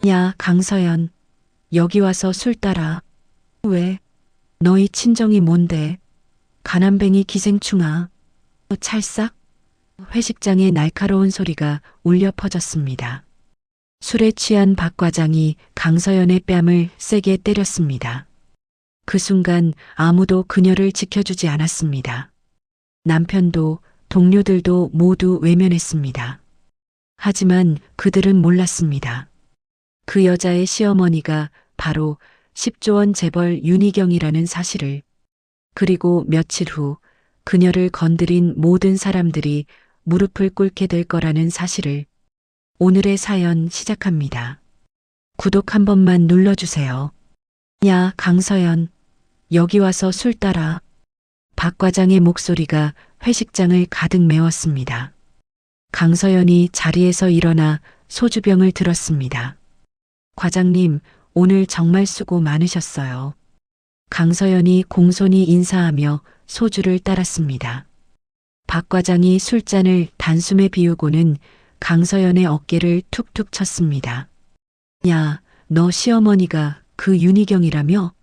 야, 강서연. 여기 와서 술 따라. 왜? 너희 친정이 뭔데? 가난뱅이 기생충아. 찰싹? 회식장의 날카로운 소리가 울려 퍼졌습니다. 술에 취한 박 과장이 강서연의 뺨을 세게 때렸습니다. 그 순간 아무도 그녀를 지켜주지 않았습니다. 남편도 동료들도 모두 외면했습니다. 하지만 그들은 몰랐습니다. 그 여자의 시어머니가 바로 10조 원 재벌 윤희경이라는 사실을, 그리고 며칠 후 그녀를 건드린 모든 사람들이 무릎을 꿇게 될 거라는 사실을. 오늘의 사연 시작합니다. 구독 한 번만 눌러주세요. 야, 강서연. 여기 와서 술 따라. 박 과장의 목소리가 회식장을 가득 메웠습니다. 강서연이 자리에서 일어나 소주병을 들었습니다. 과장님, 오늘 정말 수고 많으셨어요. 강서연이 공손히 인사하며 소주를 따랐습니다. 박 과장이 술잔을 단숨에 비우고는 강서연의 어깨를 툭툭 쳤습니다. 야, 너 시어머니가 그 윤희경이라며?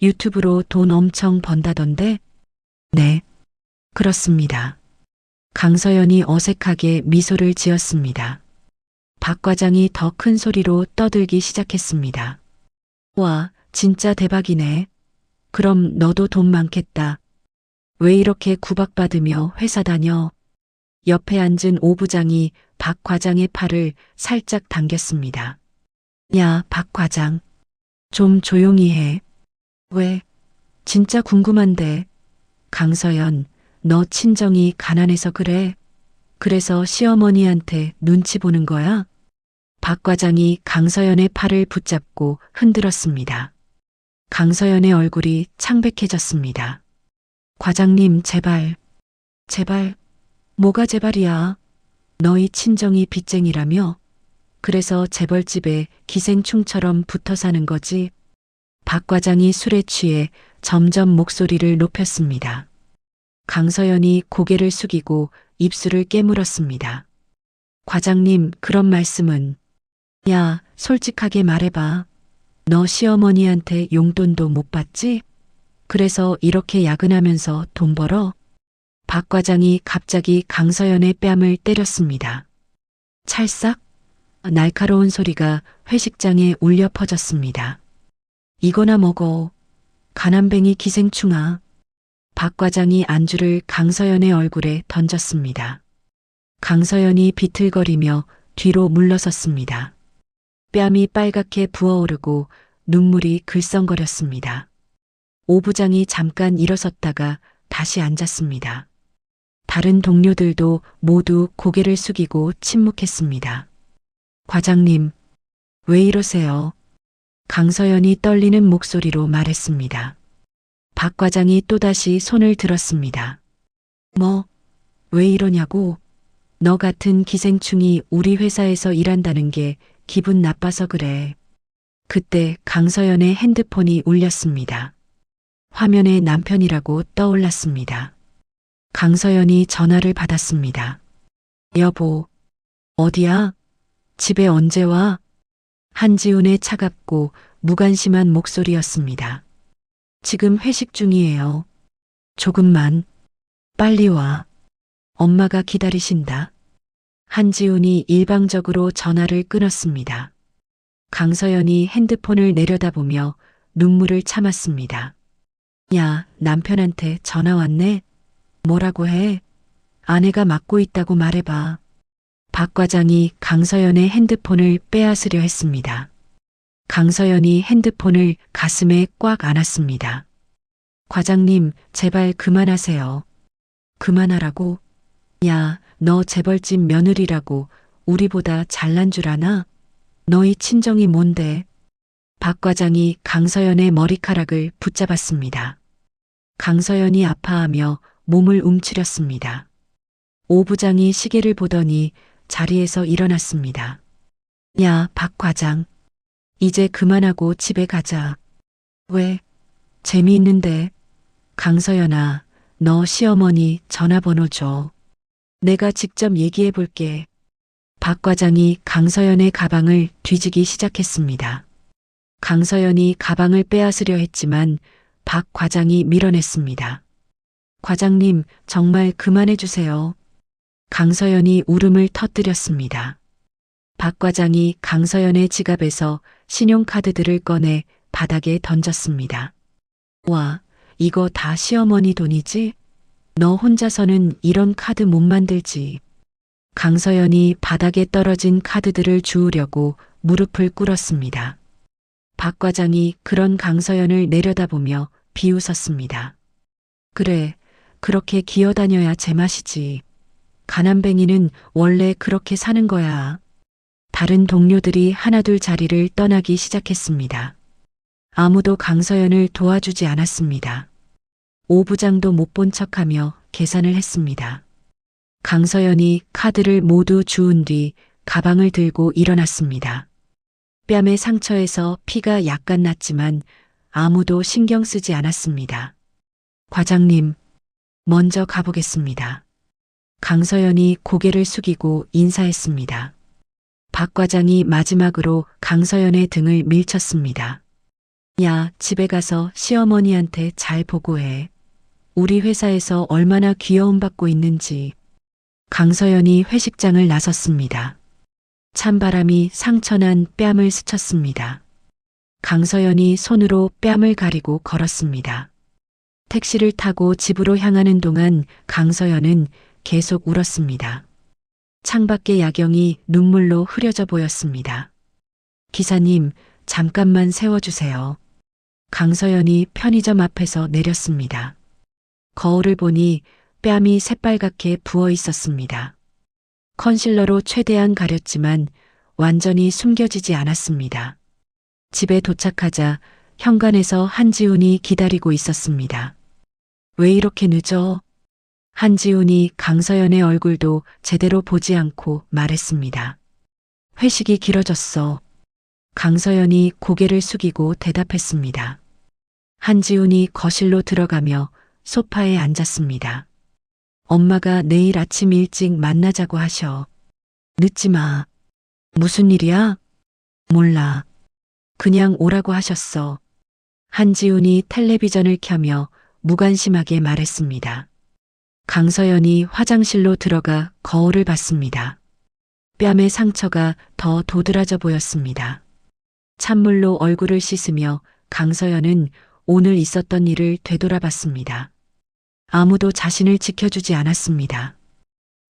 유튜브로 돈 엄청 번다던데? 네, 그렇습니다. 강서연이 어색하게 미소를 지었습니다. 박 과장이 더 큰 소리로 떠들기 시작했습니다. 와, 진짜 대박이네. 그럼 너도 돈 많겠다. 왜 이렇게 구박받으며 회사 다녀? 옆에 앉은 오 부장이 박 과장의 팔을 살짝 당겼습니다. 야, 박 과장. 좀 조용히 해. 왜? 진짜 궁금한데. 강서연, 너 친정이 가난해서 그래? 그래서 시어머니한테 눈치 보는 거야? 박 과장이 강서연의 팔을 붙잡고 흔들었습니다. 강서연의 얼굴이 창백해졌습니다. 과장님, 제발. 제발. 뭐가 제발이야? 너희 친정이 빚쟁이라며? 그래서 재벌집에 기생충처럼 붙어 사는 거지? 박 과장이 술에 취해 점점 목소리를 높였습니다. 강서연이 고개를 숙이고 입술을 깨물었습니다. 과장님, 그런 말씀은. 야, 솔직하게 말해봐. 너 시어머니한테 용돈도 못 받지? 그래서 이렇게 야근하면서 돈 벌어? 박 과장이 갑자기 강서연의 뺨을 때렸습니다. 찰싹? 날카로운 소리가 회식장에 울려 퍼졌습니다. 이거나 먹어. 가난뱅이 기생충아. 박 과장이 안주를 강서연의 얼굴에 던졌습니다. 강서연이 비틀거리며 뒤로 물러섰습니다. 뺨이 빨갛게 부어오르고 눈물이 글썽거렸습니다. 오 부장이 잠깐 일어섰다가 다시 앉았습니다. 다른 동료들도 모두 고개를 숙이고 침묵했습니다. 과장님, 왜 이러세요? 강서연이 떨리는 목소리로 말했습니다. 박 과장이 또다시 손을 들었습니다. 뭐, 왜 이러냐고? 너 같은 기생충이 우리 회사에서 일한다는 게 기분 나빠서 그래. 그때 강서연의 핸드폰이 울렸습니다. 화면에 남편이라고 떠올랐습니다. 강서연이 전화를 받았습니다. 여보, 어디야? 집에 언제 와? 한지훈의 차갑고 무관심한 목소리였습니다. 지금 회식 중이에요. 조금만. 빨리 와. 엄마가 기다리신다. 한지훈이 일방적으로 전화를 끊었습니다. 강서연이 핸드폰을 내려다보며 눈물을 참았습니다. 야, 남편한테 전화 왔네? 뭐라고 해? 아내가 맡고 있다고 말해봐. 박 과장이 강서연의 핸드폰을 빼앗으려 했습니다. 강서연이 핸드폰을 가슴에 꽉 안았습니다. 과장님, 제발 그만하세요. 그만하라고? 야, 너 재벌집 며느리라고 우리보다 잘난 줄 아나? 너희 친정이 뭔데? 박 과장이 강서연의 머리카락을 붙잡았습니다. 강서연이 아파하며 몸을 움츠렸습니다. 오 부장이 시계를 보더니 자리에서 일어났습니다. 야, 박 과장. 이제 그만하고 집에 가자. 왜? 재미있는데. 강서연아, 너 시어머니 전화번호 줘. 내가 직접 얘기해 볼게. 박 과장이 강서연의 가방을 뒤지기 시작했습니다. 강서연이 가방을 빼앗으려 했지만 박 과장이 밀어냈습니다. 과장님, 정말 그만해 주세요. 강서연이 울음을 터뜨렸습니다. 박 과장이 강서연의 지갑에서 신용카드들을 꺼내 바닥에 던졌습니다. 와, 이거 다 시어머니 돈이지? 너 혼자서는 이런 카드 못 만들지. 강서연이 바닥에 떨어진 카드들을 주우려고 무릎을 꿇었습니다. 박 과장이 그런 강서연을 내려다보며 비웃었습니다. 그래, 그렇게 기어다녀야 제맛이지. 가난뱅이는 원래 그렇게 사는 거야. 다른 동료들이 하나둘 자리를 떠나기 시작했습니다. 아무도 강서연을 도와주지 않았습니다. 오 부장도 못 본 척하며 계산을 했습니다. 강서연이 카드를 모두 주운 뒤 가방을 들고 일어났습니다. 뺨의 상처에서 피가 약간 났지만 아무도 신경 쓰지 않았습니다. 과장님, 먼저 가보겠습니다. 강서연이 고개를 숙이고 인사했습니다. 박 과장이 마지막으로 강서연의 등을 밀쳤습니다. 야, 집에 가서 시어머니한테 잘 보고해. 우리 회사에서 얼마나 귀여움받고 있는지. 강서연이 회식장을 나섰습니다. 찬바람이 상처난 뺨을 스쳤습니다. 강서연이 손으로 뺨을 가리고 걸었습니다. 택시를 타고 집으로 향하는 동안 강서연은 계속 울었습니다. 창밖의 야경이 눈물로 흐려져 보였습니다. 기사님, 잠깐만 세워주세요. 강서연이 편의점 앞에서 내렸습니다. 거울을 보니 뺨이 새빨갛게 부어 있었습니다. 컨실러로 최대한 가렸지만 완전히 숨겨지지 않았습니다. 집에 도착하자 현관에서 한지훈이 기다리고 있었습니다. 왜 이렇게 늦어? 한지훈이 강서연의 얼굴도 제대로 보지 않고 말했습니다. 회식이 길어졌어. 강서연이 고개를 숙이고 대답했습니다. 한지훈이 거실로 들어가며 소파에 앉았습니다. 엄마가 내일 아침 일찍 만나자고 하셔. 늦지 마. 무슨 일이야? 몰라. 그냥 오라고 하셨어. 한지훈이 텔레비전을 켜며 무관심하게 말했습니다. 강서연이 화장실로 들어가 거울을 봤습니다. 뺨의 상처가 더 도드라져 보였습니다. 찬물로 얼굴을 씻으며 강서연은 오늘 있었던 일을 되돌아봤습니다. 아무도 자신을 지켜주지 않았습니다.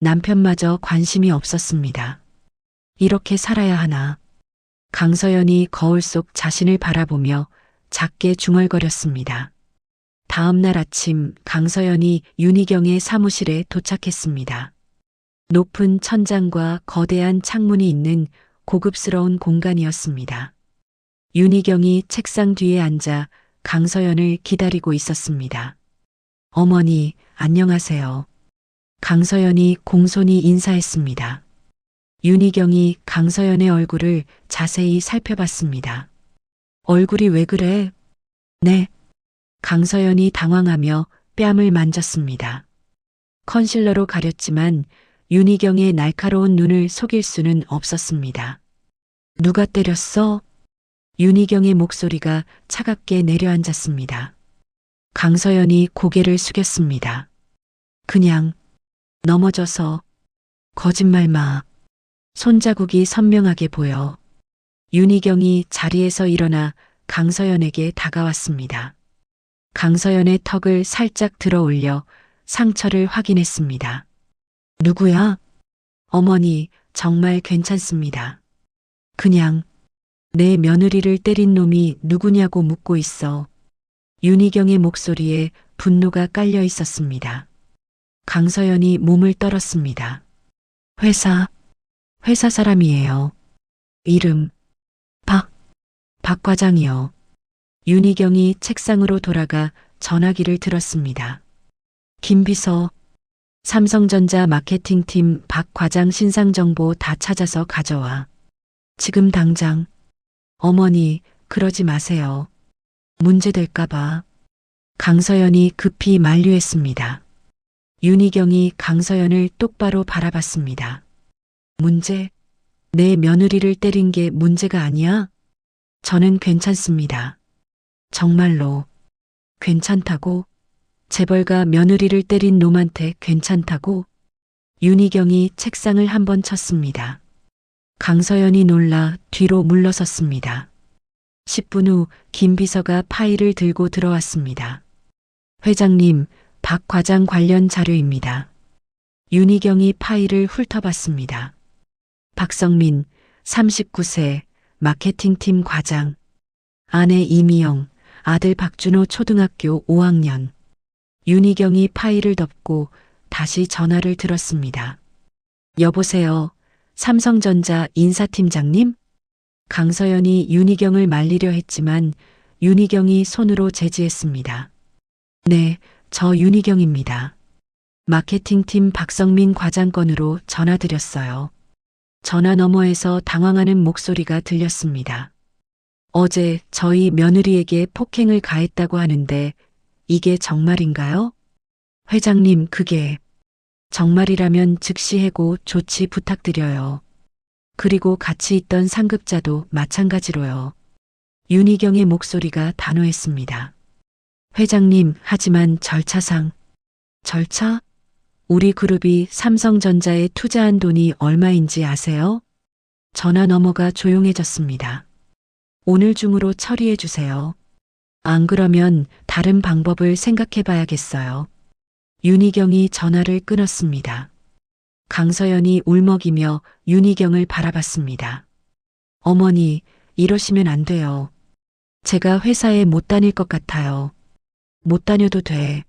남편마저 관심이 없었습니다. 이렇게 살아야 하나. 강서연이 거울 속 자신을 바라보며 작게 중얼거렸습니다. 다음 날 아침 강서연이 윤희경의 사무실에 도착했습니다. 높은 천장과 거대한 창문이 있는 고급스러운 공간이었습니다. 윤희경이 책상 뒤에 앉아 강서연을 기다리고 있었습니다. 어머니, 안녕하세요. 강서연이 공손히 인사했습니다. 윤희경이 강서연의 얼굴을 자세히 살펴봤습니다. 얼굴이 왜 그래? 네. 강서연이 당황하며 뺨을 만졌습니다. 컨실러로 가렸지만 윤희경의 날카로운 눈을 속일 수는 없었습니다. 누가 때렸어? 윤희경의 목소리가 차갑게 내려앉았습니다. 강서연이 고개를 숙였습니다. 그냥 넘어져서. 거짓말 마. 손자국이 선명하게 보여. 윤희경이 자리에서 일어나 강서연에게 다가왔습니다. 강서연의 턱을 살짝 들어 올려 상처를 확인했습니다. 누구야? 어머니, 정말 괜찮습니다. 그냥 내 며느리를 때린 놈이 누구냐고 묻고 있어. 윤희경의 목소리에 분노가 깔려 있었습니다. 강서연이 몸을 떨었습니다. 회사 사람이에요. 이름, 박 과장이요. 윤희경이 책상으로 돌아가 전화기를 들었습니다. 김비서, 삼성전자 마케팅팀 박 과장 신상정보 다 찾아서 가져와. 지금 당장. 어머니, 그러지 마세요. 문제될까봐. 강서연이 급히 만류했습니다. 윤희경이 강서연을 똑바로 바라봤습니다. 문제? 내 며느리를 때린 게 문제가 아니야? 저는 괜찮습니다. 정말로 괜찮다고? 재벌가 며느리를 때린 놈한테 괜찮다고? 윤희경이 책상을 한번 쳤습니다. 강서연이 놀라 뒤로 물러섰습니다. 10분 후 김 비서가 파일을 들고 들어왔습니다. 회장님, 박 과장 관련 자료입니다. 윤희경이 파일을 훑어봤습니다. 박성민, 39세, 마케팅팀 과장. 아내 이미영, 아들 박준호 초등학교 5학년. 윤희경이 파일을 덮고 다시 전화를 들었습니다. 여보세요. 삼성전자 인사팀장님? 강서연이 윤희경을 말리려 했지만 윤희경이 손으로 제지했습니다. 네, 저 윤희경입니다. 마케팅팀 박성민 과장 건으로 전화드렸어요. 전화 너머에서 당황하는 목소리가 들렸습니다. 어제 저희 며느리에게 폭행을 가했다고 하는데 이게 정말인가요? 회장님, 그게 정말이라면 즉시 해고 조치 부탁드려요. 그리고 같이 있던 상급자도 마찬가지로요. 윤희경의 목소리가 단호했습니다. 회장님, 하지만 절차상. 절차? 우리 그룹이 삼성전자에 투자한 돈이 얼마인지 아세요? 전화 너머가 조용해졌습니다. 오늘 중으로 처리해 주세요. 안 그러면 다른 방법을 생각해 봐야겠어요. 윤희경이 전화를 끊었습니다. 강서연이 울먹이며 윤희경을 바라봤습니다. 어머니, 이러시면 안 돼요. 제가 회사에 못 다닐 것 같아요. 못 다녀도 돼.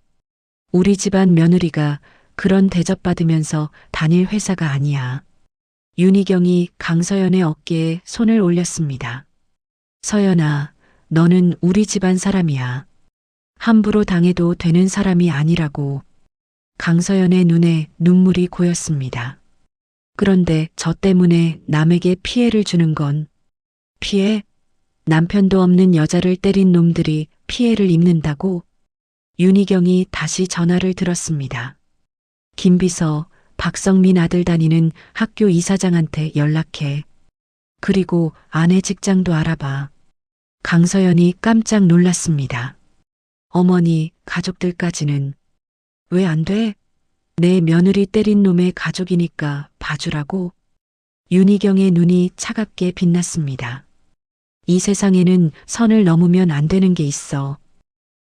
우리 집안 며느리가 그런 대접받으면서 다닐 회사가 아니야. 윤희경이 강서연의 어깨에 손을 올렸습니다. 서연아, 너는 우리 집안 사람이야. 함부로 당해도 되는 사람이 아니라고. 강서연의 눈에 눈물이 고였습니다. 그런데 저 때문에 남에게 피해를 주는 건 피해? 남편도 없는 여자를 때린 놈들이 피해를 입는다고? 윤희경이 다시 전화를 들었습니다. 김 비서, 박성민 아들 다니는 학교 이사장한테 연락해. 그리고 아내 직장도 알아봐. 강서연이 깜짝 놀랐습니다. 어머니, 가족들까지는 왜 안 돼? 내 며느리 때린 놈의 가족이니까 봐주라고. 윤희경의 눈이 차갑게 빛났습니다. 이 세상에는 선을 넘으면 안 되는 게 있어.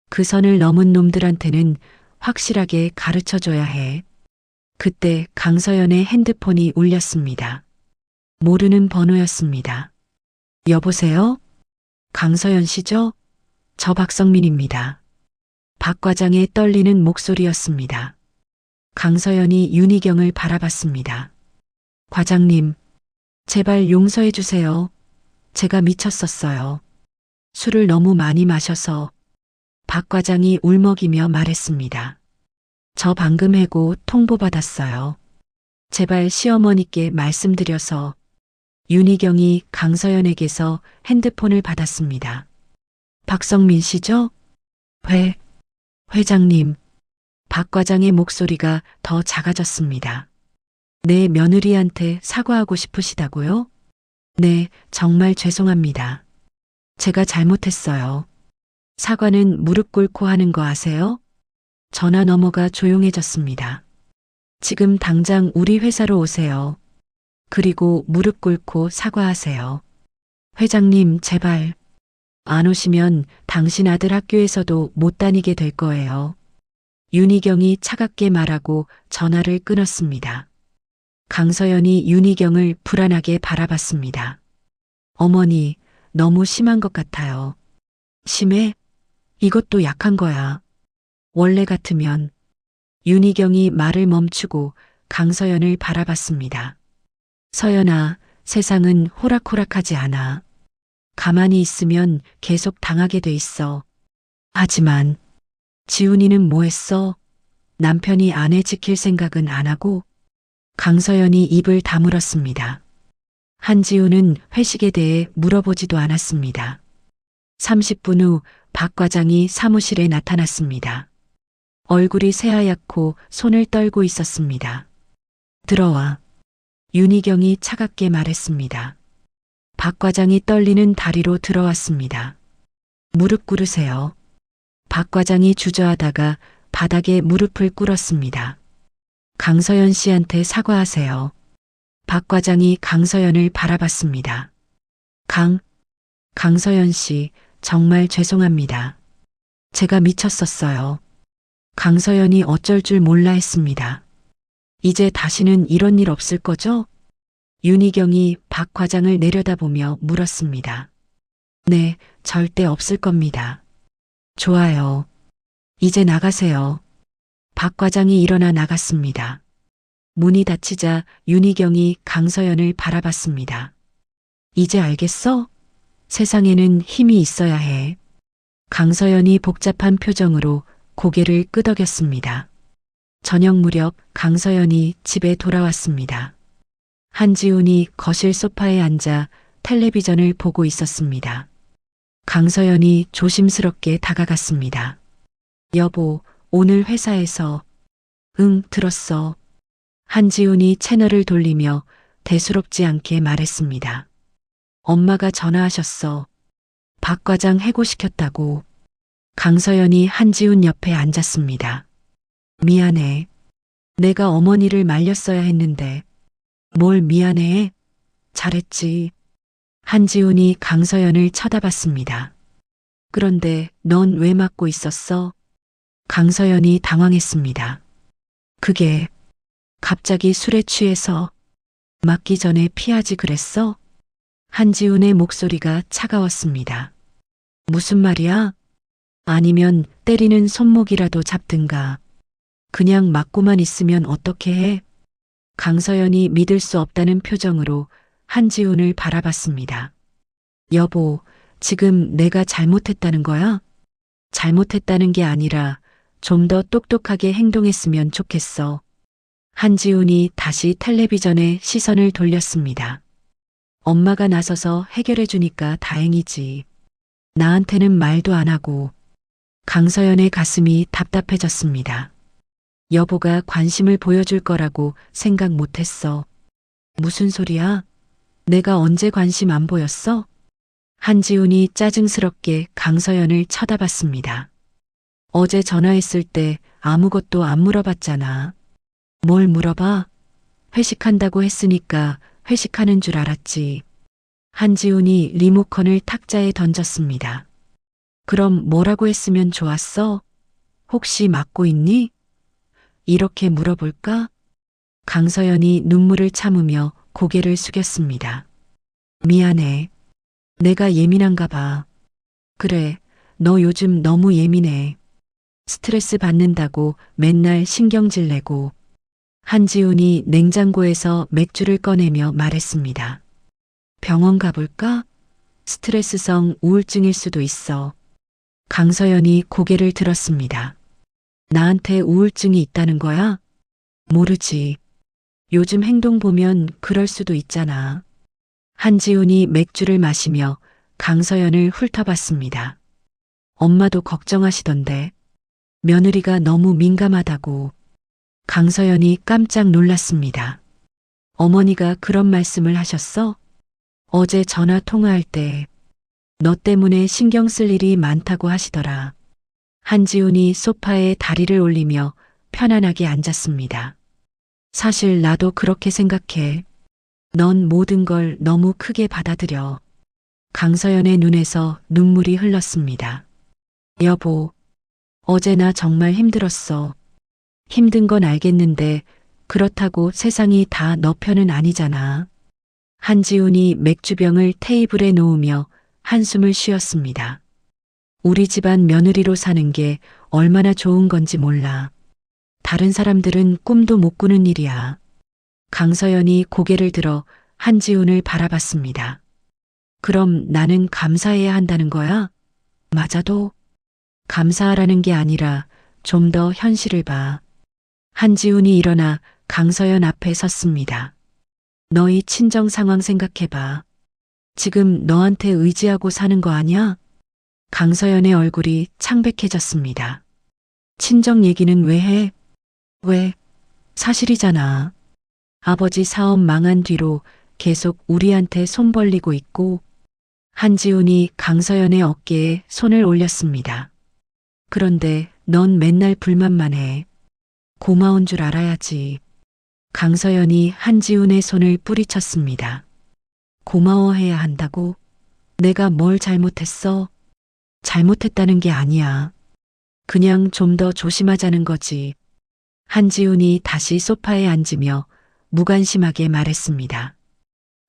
그 선을 넘은 놈들한테는 확실하게 가르쳐줘야 해. 그때 강서연의 핸드폰이 울렸습니다. 모르는 번호였습니다. 여보세요? 강서연 씨죠? 저 박성민입니다. 박 과장의 떨리는 목소리였습니다. 강서연이 윤희경을 바라봤습니다. 과장님, 제발 용서해 주세요. 제가 미쳤었어요. 술을 너무 많이 마셔서. 박 과장이 울먹이며 말했습니다. 저 방금 해고 통보받았어요. 제발 시어머니께 말씀드려서. 윤희경이 강서연에게서 핸드폰을 받았습니다. 박성민 씨죠? 회장님. 박 과장의 목소리가 더 작아졌습니다. 내 며느리한테 사과하고 싶으시다고요? 네, 정말 죄송합니다. 제가 잘못했어요. 사과는 무릎 꿇고 하는 거 아세요? 전화 너머가 조용해졌습니다. 지금 당장 우리 회사로 오세요. 그리고 무릎 꿇고 사과하세요. 회장님, 제발. 안 오시면 당신 아들 학교에서도 못 다니게 될 거예요. 윤희경이 차갑게 말하고 전화를 끊었습니다. 강서연이 윤희경을 불안하게 바라봤습니다. 어머니, 너무 심한 것 같아요. 심해? 이것도 약한 거야. 원래 같으면. 윤희경이 말을 멈추고 강서연을 바라봤습니다. 서연아, 세상은 호락호락하지 않아. 가만히 있으면 계속 당하게 돼 있어. 하지만 지훈이는 뭐 했어? 남편이 아내 지킬 생각은 안 하고? 강서연이 입을 다물었습니다. 한지훈은 회식에 대해 물어보지도 않았습니다. 30분 후 박 과장이 사무실에 나타났습니다. 얼굴이 새하얗고 손을 떨고 있었습니다. 들어와. 윤희경이 차갑게 말했습니다. 박 과장이 떨리는 다리로 들어왔습니다. 무릎 꿇으세요. 박 과장이 주저하다가 바닥에 무릎을 꿇었습니다. 강서연 씨한테 사과하세요. 박 과장이 강서연을 바라봤습니다. 강서연 씨, 정말 죄송합니다. 제가 미쳤었어요. 강서연이 어쩔 줄 몰라 했습니다. 이제 다시는 이런 일 없을 거죠? 윤희경이 박 과장을 내려다보며 물었습니다. 네, 절대 없을 겁니다. 좋아요. 이제 나가세요. 박 과장이 일어나 나갔습니다. 문이 닫히자 윤희경이 강서연을 바라봤습니다. 이제 알겠어? 세상에는 힘이 있어야 해. 강서연이 복잡한 표정으로 고개를 끄덕였습니다. 저녁 무렵 강서연이 집에 돌아왔습니다. 한지훈이 거실 소파에 앉아 텔레비전을 보고 있었습니다. 강서연이 조심스럽게 다가갔습니다. 여보, 오늘 회사에서. 응, 들었어. 한지훈이 채널을 돌리며 대수롭지 않게 말했습니다. 엄마가 전화하셨어. 박 과장 해고시켰다고. 강서연이 한지훈 옆에 앉았습니다. 미안해. 내가 어머니를 말렸어야 했는데. 뭘 미안해? 잘했지. 한지훈이 강서연을 쳐다봤습니다. 그런데 넌 왜 맡고 있었어? 강서연이 당황했습니다. 그게 갑자기 술에 취해서 맞기 전에 피하지 그랬어? 한지훈의 목소리가 차가웠습니다. 무슨 말이야? 아니면 때리는 손목이라도 잡든가. 그냥 맞고만 있으면 어떻게 해? 강서연이 믿을 수 없다는 표정으로 한지훈을 바라봤습니다. 여보, 지금 내가 잘못했다는 거야? 잘못했다는 게 아니라 좀 더 똑똑하게 행동했으면 좋겠어. 한지훈이 다시 텔레비전에 시선을 돌렸습니다. 엄마가 나서서 해결해 주니까 다행이지. 나한테는 말도 안 하고. 강서연의 가슴이 답답해졌습니다. 여보가 관심을 보여줄 거라고 생각 못했어. 무슨 소리야? 내가 언제 관심 안 보였어? 한지훈이 짜증스럽게 강서연을 쳐다봤습니다. 어제 전화했을 때 아무것도 안 물어봤잖아. 뭘 물어봐? 회식한다고 했으니까 회식하는 줄 알았지. 한지훈이 리모컨을 탁자에 던졌습니다. 그럼 뭐라고 했으면 좋았어? 혹시 맞고 있니? 이렇게 물어볼까? 강서연이 눈물을 참으며 고개를 숙였습니다. 미안해. 내가 예민한가 봐. 그래, 너 요즘 너무 예민해. 스트레스 받는다고 맨날 신경질 내고. 한지훈이 냉장고에서 맥주를 꺼내며 말했습니다. 병원 가볼까? 스트레스성 우울증일 수도 있어. 강서연이 고개를 들었습니다. 나한테 우울증이 있다는 거야? 모르지. 요즘 행동 보면 그럴 수도 있잖아. 한지훈이 맥주를 마시며 강서연을 훑어봤습니다. 엄마도 걱정하시던데. 며느리가 너무 민감하다고. 강서연이 깜짝 놀랐습니다. 어머니가 그런 말씀을 하셨어? 어제 전화 통화할 때 너 때문에 신경 쓸 일이 많다고 하시더라. 한지훈이 소파에 다리를 올리며 편안하게 앉았습니다. 사실 나도 그렇게 생각해. 넌 모든 걸 너무 크게 받아들여. 강서연의 눈에서 눈물이 흘렀습니다. 여보, 어제 나 정말 힘들었어. 힘든 건 알겠는데 그렇다고 세상이 다 너 편은 아니잖아. 한지훈이 맥주병을 테이블에 놓으며 한숨을 쉬었습니다. 우리 집안 며느리로 사는 게 얼마나 좋은 건지 몰라. 다른 사람들은 꿈도 못 꾸는 일이야. 강서연이 고개를 들어 한지훈을 바라봤습니다. 그럼 나는 감사해야 한다는 거야? 맞아도 감사하라는 게 아니라 좀 더 현실을 봐. 한지훈이 일어나 강서연 앞에 섰습니다. 너희 친정 상황 생각해봐. 지금 너한테 의지하고 사는 거 아니야? 강서연의 얼굴이 창백해졌습니다. 친정 얘기는 왜 해? 왜? 사실이잖아. 아버지 사업 망한 뒤로 계속 우리한테 손 벌리고 있고 한지훈이 강서연의 어깨에 손을 올렸습니다. 그런데 넌 맨날 불만만 해. 고마운 줄 알아야지. 강서연이 한지훈의 손을 뿌리쳤습니다. 고마워해야 한다고? 내가 뭘 잘못했어? 잘못했다는 게 아니야. 그냥 좀 더 조심하자는 거지. 한지훈이 다시 소파에 앉으며 무관심하게 말했습니다.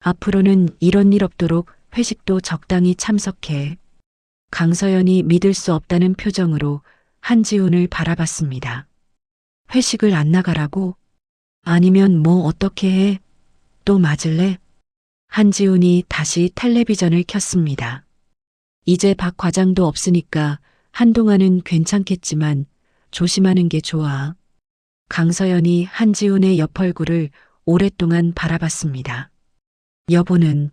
앞으로는 이런 일 없도록 회식도 적당히 참석해. 강서연이 믿을 수 없다는 표정으로 한지훈을 바라봤습니다. 회식을 안 나가라고? 아니면 뭐 어떻게 해? 또 맞을래? 한지훈이 다시 텔레비전을 켰습니다. 이제 박 과장도 없으니까 한동안은 괜찮겠지만 조심하는 게 좋아. 강서연이 한지훈의 옆 얼굴을 오랫동안 바라봤습니다. 여보는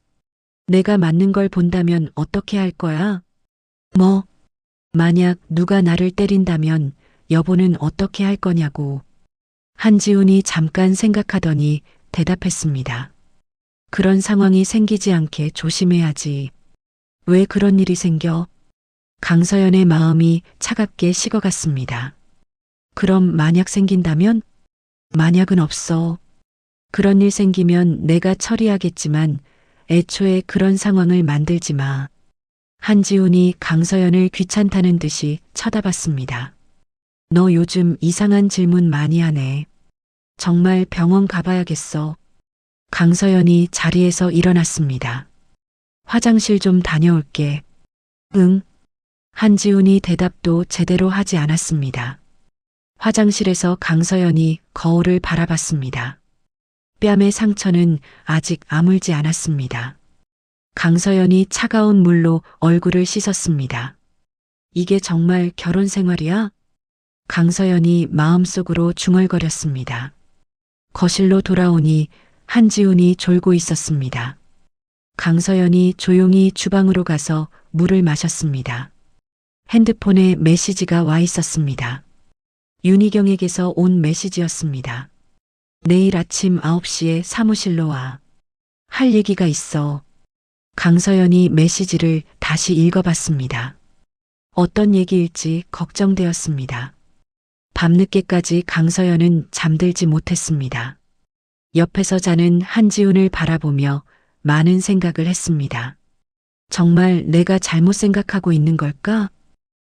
내가 맞는 걸 본다면 어떻게 할 거야? 뭐? 만약 누가 나를 때린다면 여보는 어떻게 할 거냐고. 한지훈이 잠깐 생각하더니 대답했습니다. 그런 상황이 생기지 않게 조심해야지. 왜 그런 일이 생겨? 강서연의 마음이 차갑게 식어갔습니다. 그럼 만약 생긴다면? 만약은 없어. 그런 일 생기면 내가 처리하겠지만 애초에 그런 상황을 만들지 마. 한지훈이 강서연을 귀찮다는 듯이 쳐다봤습니다. 너 요즘 이상한 질문 많이 하네. 정말 병원 가봐야겠어. 강서연이 자리에서 일어났습니다. 화장실 좀 다녀올게. 응. 한지훈이 대답도 제대로 하지 않았습니다. 화장실에서 강서연이 거울을 바라봤습니다. 뺨의 상처는 아직 아물지 않았습니다. 강서연이 차가운 물로 얼굴을 씻었습니다. 이게 정말 결혼 생활이야? 강서연이 마음속으로 중얼거렸습니다. 거실로 돌아오니 한지훈이 졸고 있었습니다. 강서연이 조용히 주방으로 가서 물을 마셨습니다. 핸드폰에 메시지가 와 있었습니다. 윤희경에게서 온 메시지였습니다. 내일 아침 9시에 사무실로 와. 할 얘기가 있어. 강서연이 메시지를 다시 읽어봤습니다. 어떤 얘기일지 걱정되었습니다. 밤늦게까지 강서연은 잠들지 못했습니다. 옆에서 자는 한지훈을 바라보며 많은 생각을 했습니다. 정말 내가 잘못 생각하고 있는 걸까?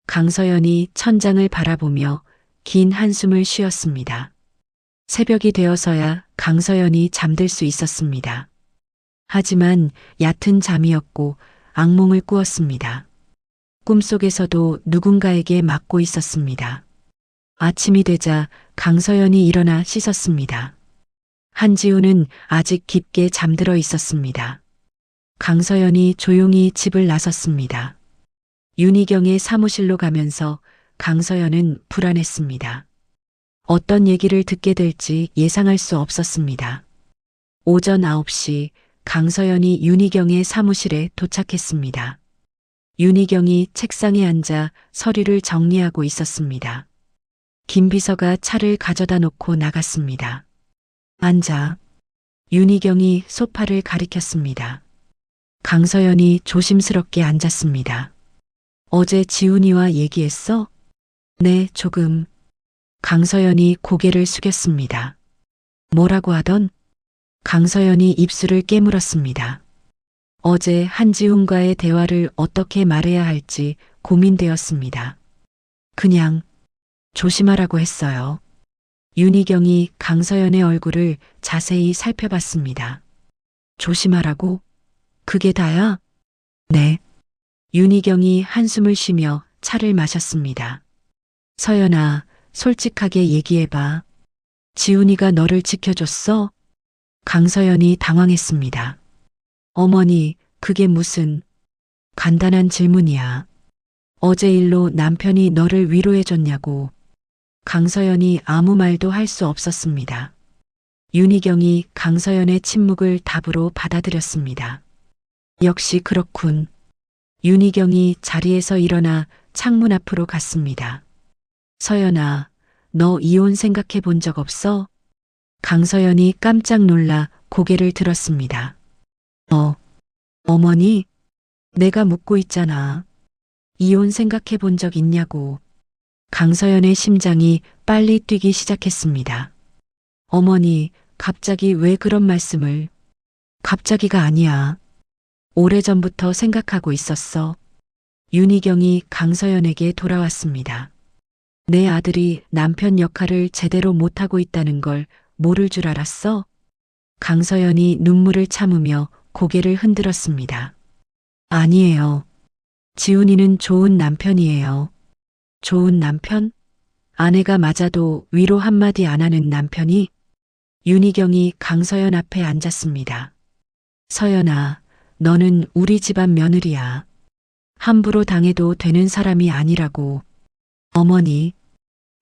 강서연이 천장을 바라보며 긴 한숨을 쉬었습니다. 새벽이 되어서야 강서연이 잠들 수 있었습니다. 하지만 얕은 잠이었고 악몽을 꾸었습니다. 꿈속에서도 누군가에게 맞고 있었습니다. 아침이 되자 강서연이 일어나 씻었습니다. 한지훈은 아직 깊게 잠들어 있었습니다. 강서연이 조용히 집을 나섰습니다. 윤희경의 사무실로 가면서 강서연은 불안했습니다. 어떤 얘기를 듣게 될지 예상할 수 없었습니다. 오전 9시 강서연이 윤희경의 사무실에 도착했습니다. 윤희경이 책상에 앉아 서류를 정리하고 있었습니다. 김 비서가 차를 가져다 놓고 나갔습니다. 앉아. 윤희경이 소파를 가리켰습니다. 강서연이 조심스럽게 앉았습니다. 어제 지훈이와 얘기했어? 네, 조금. 강서연이 고개를 숙였습니다. 뭐라고 하던? 강서연이 입술을 깨물었습니다. 어제 한지훈과의 대화를 어떻게 말해야 할지 고민되었습니다. 그냥 조심하라고 했어요. 윤희경이 강서연의 얼굴을 자세히 살펴봤습니다. 조심하라고? 그게 다야? 네. 윤희경이 한숨을 쉬며 차를 마셨습니다. 서연아, 솔직하게 얘기해봐. 지훈이가 너를 지켜줬어? 강서연이 당황했습니다. 어머니, 그게 무슨 간단한 질문이야. 어제 일로 남편이 너를 위로해줬냐고. 강서연이 아무 말도 할 수 없었습니다. 윤희경이 강서연의 침묵을 답으로 받아들였습니다. 역시 그렇군. 윤희경이 자리에서 일어나 창문 앞으로 갔습니다. 서연아, 너 이혼 생각해 본 적 없어? 강서연이 깜짝 놀라 고개를 들었습니다. 어머니, 내가 묻고 있잖아. 이혼 생각해 본 적 있냐고. 강서연의 심장이 빨리 뛰기 시작했습니다. 어머니, 갑자기 왜 그런 말씀을? 갑자기가 아니야. 오래전부터 생각하고 있었어. 윤희경이 강서연에게 돌아왔습니다. 내 아들이 남편 역할을 제대로 못하고 있다는 걸 모를 줄 알았어? 강서연이 눈물을 참으며 고개를 흔들었습니다. 아니에요. 지훈이는 좋은 남편이에요. 좋은 남편? 아내가 맞아도 위로 한마디 안 하는 남편이? 윤희경이 강서연 앞에 앉았습니다. 서연아, 너는 우리 집안 며느리야. 함부로 당해도 되는 사람이 아니라고. 어머니.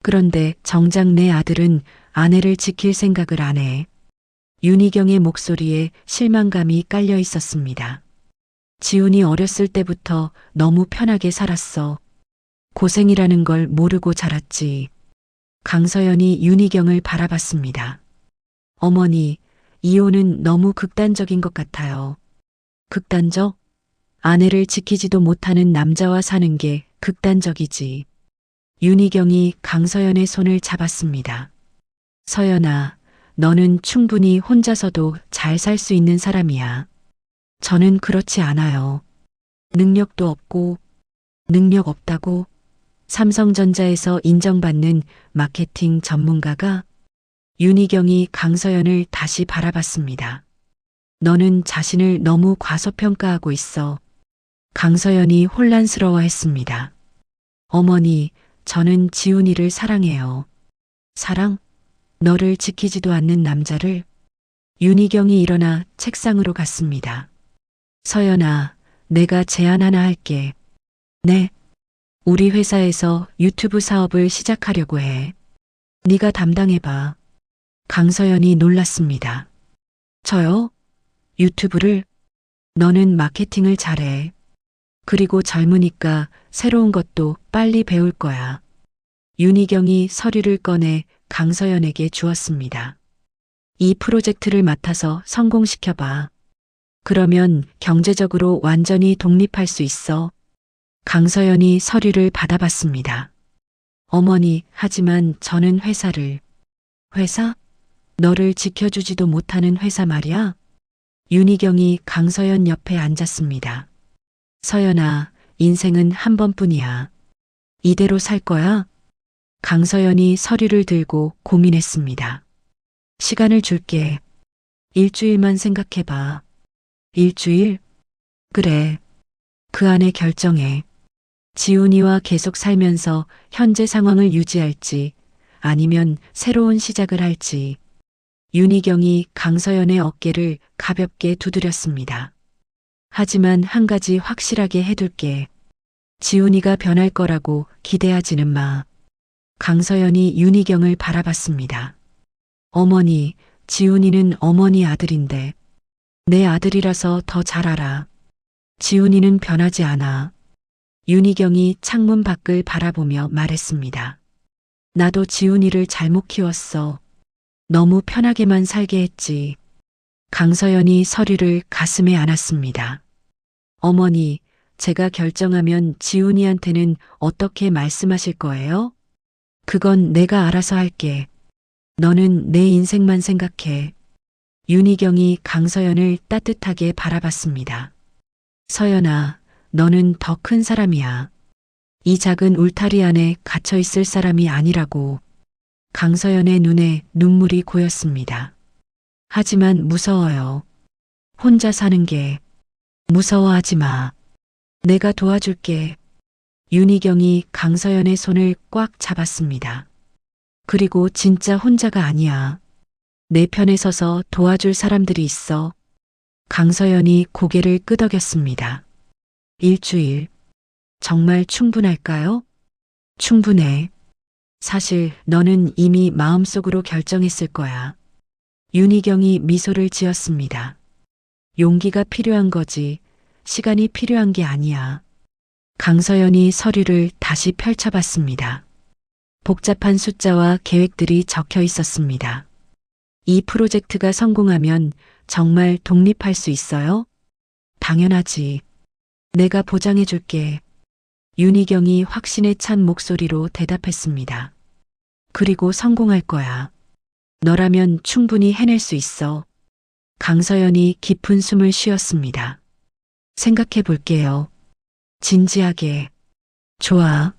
그런데 정작 내 아들은 아내를 지킬 생각을 안 해. 윤희경의 목소리에 실망감이 깔려 있었습니다. 지훈이 어렸을 때부터 너무 편하게 살았어. 고생이라는 걸 모르고 자랐지. 강서연이 윤희경을 바라봤습니다. 어머니, 이혼은 너무 극단적인 것 같아요. 극단적? 아내를 지키지도 못하는 남자와 사는 게 극단적이지. 윤희경이 강서연의 손을 잡았습니다. 서연아, 너는 충분히 혼자서도 잘 살 수 있는 사람이야. 저는 그렇지 않아요. 능력도 없고, 능력 없다고? 삼성전자에서 인정받는 마케팅 전문가가? 윤희경이 강서연을 다시 바라봤습니다. 너는 자신을 너무 과소평가하고 있어. 강서연이 혼란스러워했습니다. 어머니, 저는 지훈이를 사랑해요. 사랑? 너를 지키지도 않는 남자를? 윤희경이 일어나 책상으로 갔습니다. 서연아, 내가 제안 하나 할게. 네. 우리 회사에서 유튜브 사업을 시작하려고 해. 네가 담당해봐. 강서연이 놀랐습니다. 저요? 유튜브를? 너는 마케팅을 잘해. 그리고 젊으니까 새로운 것도 빨리 배울 거야. 윤희경이 서류를 꺼내 강서연에게 주었습니다. 이 프로젝트를 맡아서 성공시켜봐. 그러면 경제적으로 완전히 독립할 수 있어. 강서연이 서류를 받아봤습니다. 어머니, 하지만 저는 회사를. 회사? 너를 지켜주지도 못하는 회사 말이야? 윤희경이 강서연 옆에 앉았습니다. 서연아, 인생은 한 번뿐이야. 이대로 살 거야? 강서연이 서류를 들고 고민했습니다. 시간을 줄게. 일주일만 생각해봐. 일주일? 그래. 그 안에 결정해. 지훈이와 계속 살면서 현재 상황을 유지할지 아니면 새로운 시작을 할지. 윤희경이 강서연의 어깨를 가볍게 두드렸습니다. 하지만 한 가지 확실하게 해둘게. 지훈이가 변할 거라고 기대하지는 마. 강서연이 윤희경을 바라봤습니다. 어머니, 지훈이는 어머니 아들인데. 내 아들이라서 더 잘 알아. 지훈이는 변하지 않아. 윤희경이 창문 밖을 바라보며 말했습니다. 나도 지훈이를 잘못 키웠어. 너무 편하게만 살게 했지. 강서연이 서류를 가슴에 안았습니다. 어머니, 제가 결정하면 지훈이한테는 어떻게 말씀하실 거예요? 그건 내가 알아서 할게. 너는 내 인생만 생각해. 윤희경이 강서연을 따뜻하게 바라봤습니다. 서연아, 너는 더 큰 사람이야. 이 작은 울타리 안에 갇혀 있을 사람이 아니라고. 강서연의 눈에 눈물이 고였습니다. 하지만 무서워요. 혼자 사는 게. 무서워하지 마. 내가 도와줄게. 윤희경이 강서연의 손을 꽉 잡았습니다. 그리고 진짜 혼자가 아니야. 내 편에 서서 도와줄 사람들이 있어. 강서연이 고개를 끄덕였습니다. 일주일. 정말 충분할까요? 충분해. 사실 너는 이미 마음속으로 결정했을 거야. 윤희경이 미소를 지었습니다. 용기가 필요한 거지, 시간이 필요한 게 아니야. 강서연이 서류를 다시 펼쳐봤습니다. 복잡한 숫자와 계획들이 적혀 있었습니다. 이 프로젝트가 성공하면 정말 독립할 수 있어요? 당연하지. 내가 보장해 줄게. 윤희경이 확신에 찬 목소리로 대답했습니다. 그리고 성공할 거야. 너라면 충분히 해낼 수 있어. 강서연이 깊은 숨을 쉬었습니다. 생각해 볼게요. 진지하게. 좋아.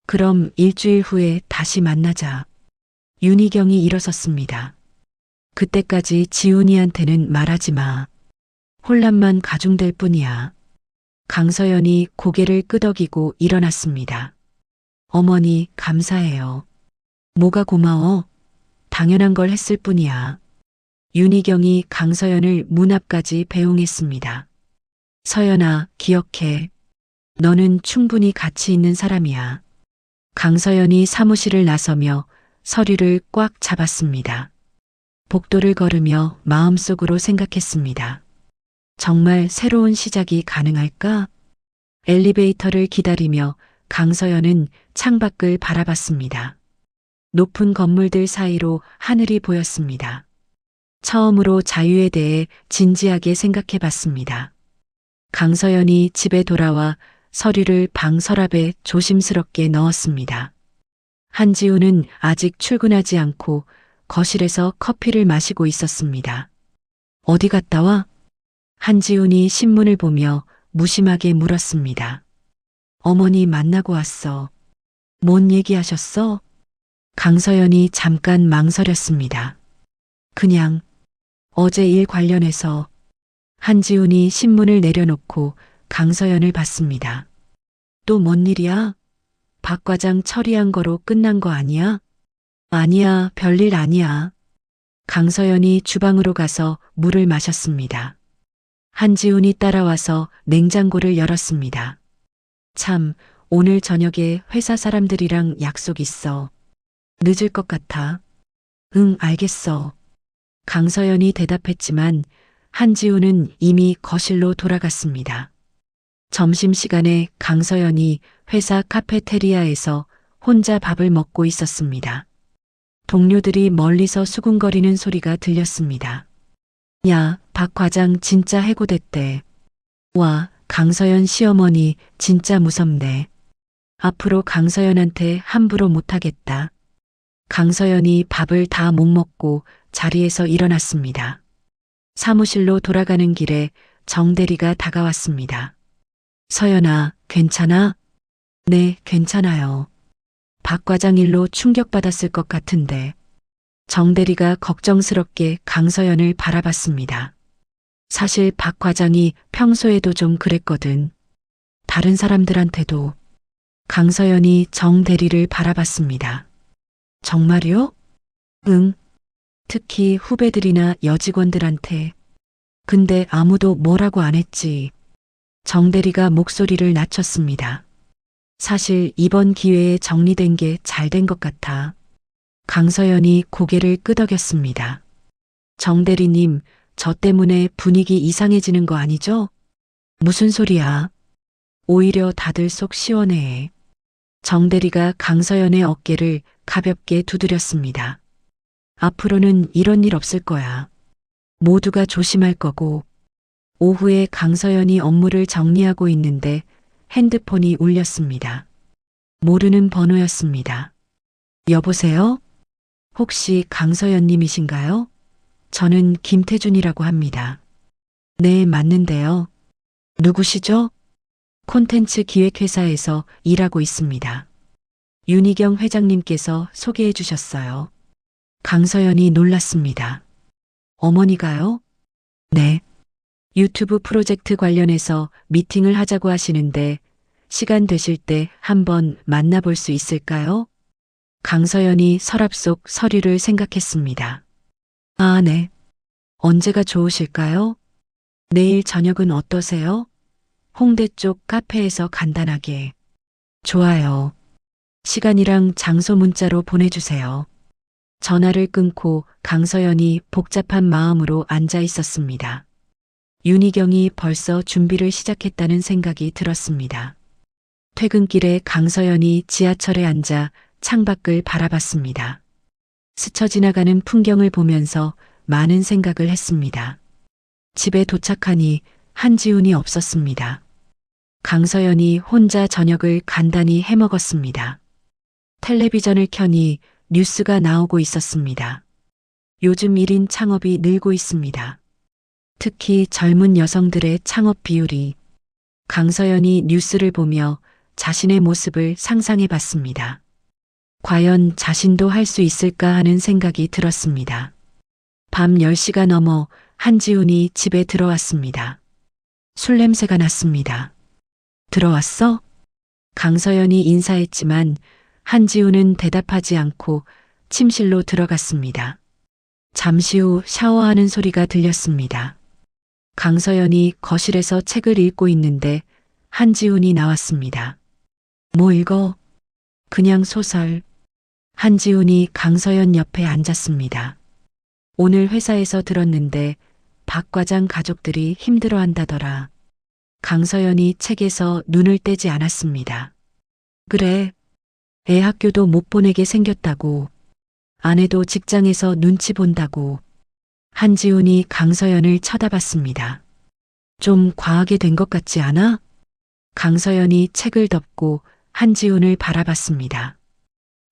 그럼 일주일 후에 다시 만나자. 윤희경이 일어섰습니다. 그때까지 지훈이한테는 말하지 마. 혼란만 가중될 뿐이야. 강서연이 고개를 끄덕이고 일어났습니다. 어머니, 감사해요. 뭐가 고마워? 당연한 걸 했을 뿐이야. 윤희경이 강서연을 문 앞까지 배웅했습니다. 서연아, 기억해. 너는 충분히 가치 있는 사람이야. 강서연이 사무실을 나서며 서류를 꽉 잡았습니다. 복도를 걸으며 마음속으로 생각했습니다. 정말 새로운 시작이 가능할까? 엘리베이터를 기다리며 강서연은 창밖을 바라봤습니다. 높은 건물들 사이로 하늘이 보였습니다. 처음으로 자유에 대해 진지하게 생각해 봤습니다. 강서연이 집에 돌아와 서류를 방 서랍에 조심스럽게 넣었습니다. 한지우는 아직 출근하지 않고 거실에서 커피를 마시고 있었습니다. 어디 갔다 와? 한지훈이 신문을 보며 무심하게 물었습니다. 어머니 만나고 왔어. 뭔 얘기하셨어? 강서연이 잠깐 망설였습니다. 그냥 어제 일 관련해서. 한지훈이 신문을 내려놓고 강서연을 봤습니다. 또 뭔 일이야? 박 과장 처리한 거로 끝난 거 아니야? 아니야, 별일 아니야. 강서연이 주방으로 가서 물을 마셨습니다. 한지훈이 따라와서 냉장고를 열었습니다. 참, 오늘 저녁에 회사 사람들이랑 약속 있어. 늦을 것 같아. 응, 알겠어. 강서연이 대답했지만 한지훈은 이미 거실로 돌아갔습니다. 점심시간에 강서연이 회사 카페테리아에서 혼자 밥을 먹고 있었습니다. 동료들이 멀리서 수군거리는 소리가 들렸습니다. 야, 박 과장 진짜 해고됐대. 와, 강서연 시어머니 진짜 무섭네. 앞으로 강서연한테 함부로 못하겠다. 강서연이 밥을 다 못 먹고 자리에서 일어났습니다. 사무실로 돌아가는 길에 정 대리가 다가왔습니다. 서연아, 괜찮아? 네, 괜찮아요. 박 과장 일로 충격받았을 것 같은데. 정 대리가 걱정스럽게 강서연을 바라봤습니다. 사실 박 과장이 평소에도 좀 그랬거든. 다른 사람들한테도. 강서연이 정 대리를 바라봤습니다. 정말요? 응. 특히 후배들이나 여직원들한테. 근데 아무도 뭐라고 안 했지. 정 대리가 목소리를 낮췄습니다. 사실 이번 기회에 정리된 게 잘 된 것 같아. 강서연이 고개를 끄덕였습니다. 정 대리님, 저 때문에 분위기 이상해지는 거 아니죠? 무슨 소리야? 오히려 다들 속 시원해. 정 대리가 강서연의 어깨를 가볍게 두드렸습니다. 앞으로는 이런 일 없을 거야. 모두가 조심할 거고. 오후에 강서연이 업무를 정리하고 있는데 핸드폰이 울렸습니다. 모르는 번호였습니다. 여보세요? 혹시 강서연님이신가요? 저는 김태준이라고 합니다. 네, 맞는데요. 누구시죠? 콘텐츠 기획회사에서 일하고 있습니다. 윤희경 회장님께서 소개해 주셨어요. 강서연이 놀랐습니다. 어머니가요? 네. 유튜브 프로젝트 관련해서 미팅을 하자고 하시는데 시간 되실 때 한번 만나볼 수 있을까요? 강서연이 서랍 속 서류를 생각했습니다. 아, 네. 언제가 좋으실까요? 내일 저녁은 어떠세요? 홍대 쪽 카페에서 간단하게. 좋아요. 시간이랑 장소 문자로 보내주세요. 전화를 끊고 강서연이 복잡한 마음으로 앉아 있었습니다. 윤희경이 벌써 준비를 시작했다는 생각이 들었습니다. 퇴근길에 강서연이 지하철에 앉아 창밖을 바라봤습니다. 스쳐 지나가는 풍경을 보면서 많은 생각을 했습니다. 집에 도착하니 한지훈이 없었습니다. 강서연이 혼자 저녁을 간단히 해먹었습니다. 텔레비전을 켜니 뉴스가 나오고 있었습니다. 요즘 1인 창업이 늘고 있습니다. 특히 젊은 여성들의 창업 비율이. 강서연이 뉴스를 보며 자신의 모습을 상상해 봤습니다. 과연 자신도 할 수 있을까 하는 생각이 들었습니다. 밤 10시가 넘어 한지훈이 집에 들어왔습니다. 술 냄새가 났습니다. 들어왔어? 강서연이 인사했지만 한지훈은 대답하지 않고 침실로 들어갔습니다. 잠시 후 샤워하는 소리가 들렸습니다. 강서연이 거실에서 책을 읽고 있는데 한지훈이 나왔습니다. 뭐 읽어? 그냥 소설. 한지훈이 강서연 옆에 앉았습니다. 오늘 회사에서 들었는데 박 과장 가족들이 힘들어한다더라. 강서연이 책에서 눈을 떼지 않았습니다. 그래. 애 학교도 못 보내게 생겼다고. 아내도 직장에서 눈치 본다고. 한지훈이 강서연을 쳐다봤습니다. 좀 과하게 된 것 같지 않아? 강서연이 책을 덮고 한지훈을 바라봤습니다.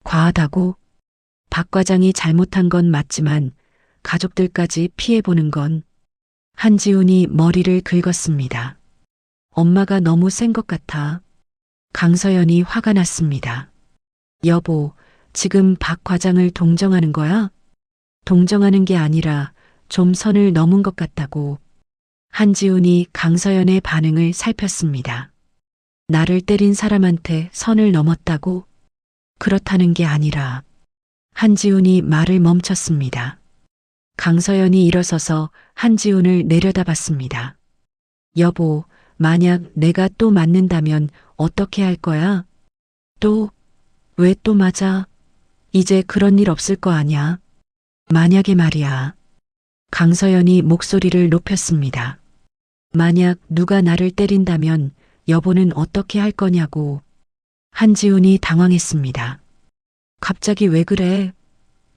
과하다고? 박 과장이 잘못한 건 맞지만 가족들까지 피해보는 건. 한지훈이 머리를 긁었습니다. 엄마가 너무 센 것 같아. 강서연이 화가 났습니다. 여보, 지금 박 과장을 동정하는 거야? 동정하는 게 아니라 좀 선을 넘은 것 같다고. 한지훈이 강서연의 반응을 살폈습니다. 나를 때린 사람한테 선을 넘었다고? 그렇다는 게 아니라. 한지훈이 말을 멈췄습니다. 강서연이 일어서서 한지훈을 내려다봤습니다. 여보, 만약 내가 또 맞는다면 어떻게 할 거야? 또? 왜 또 맞아? 이제 그런 일 없을 거 아냐? 만약에 말이야. 강서연이 목소리를 높였습니다. 만약 누가 나를 때린다면 여보는 어떻게 할 거냐고. 한지훈이 당황했습니다. 갑자기 왜 그래?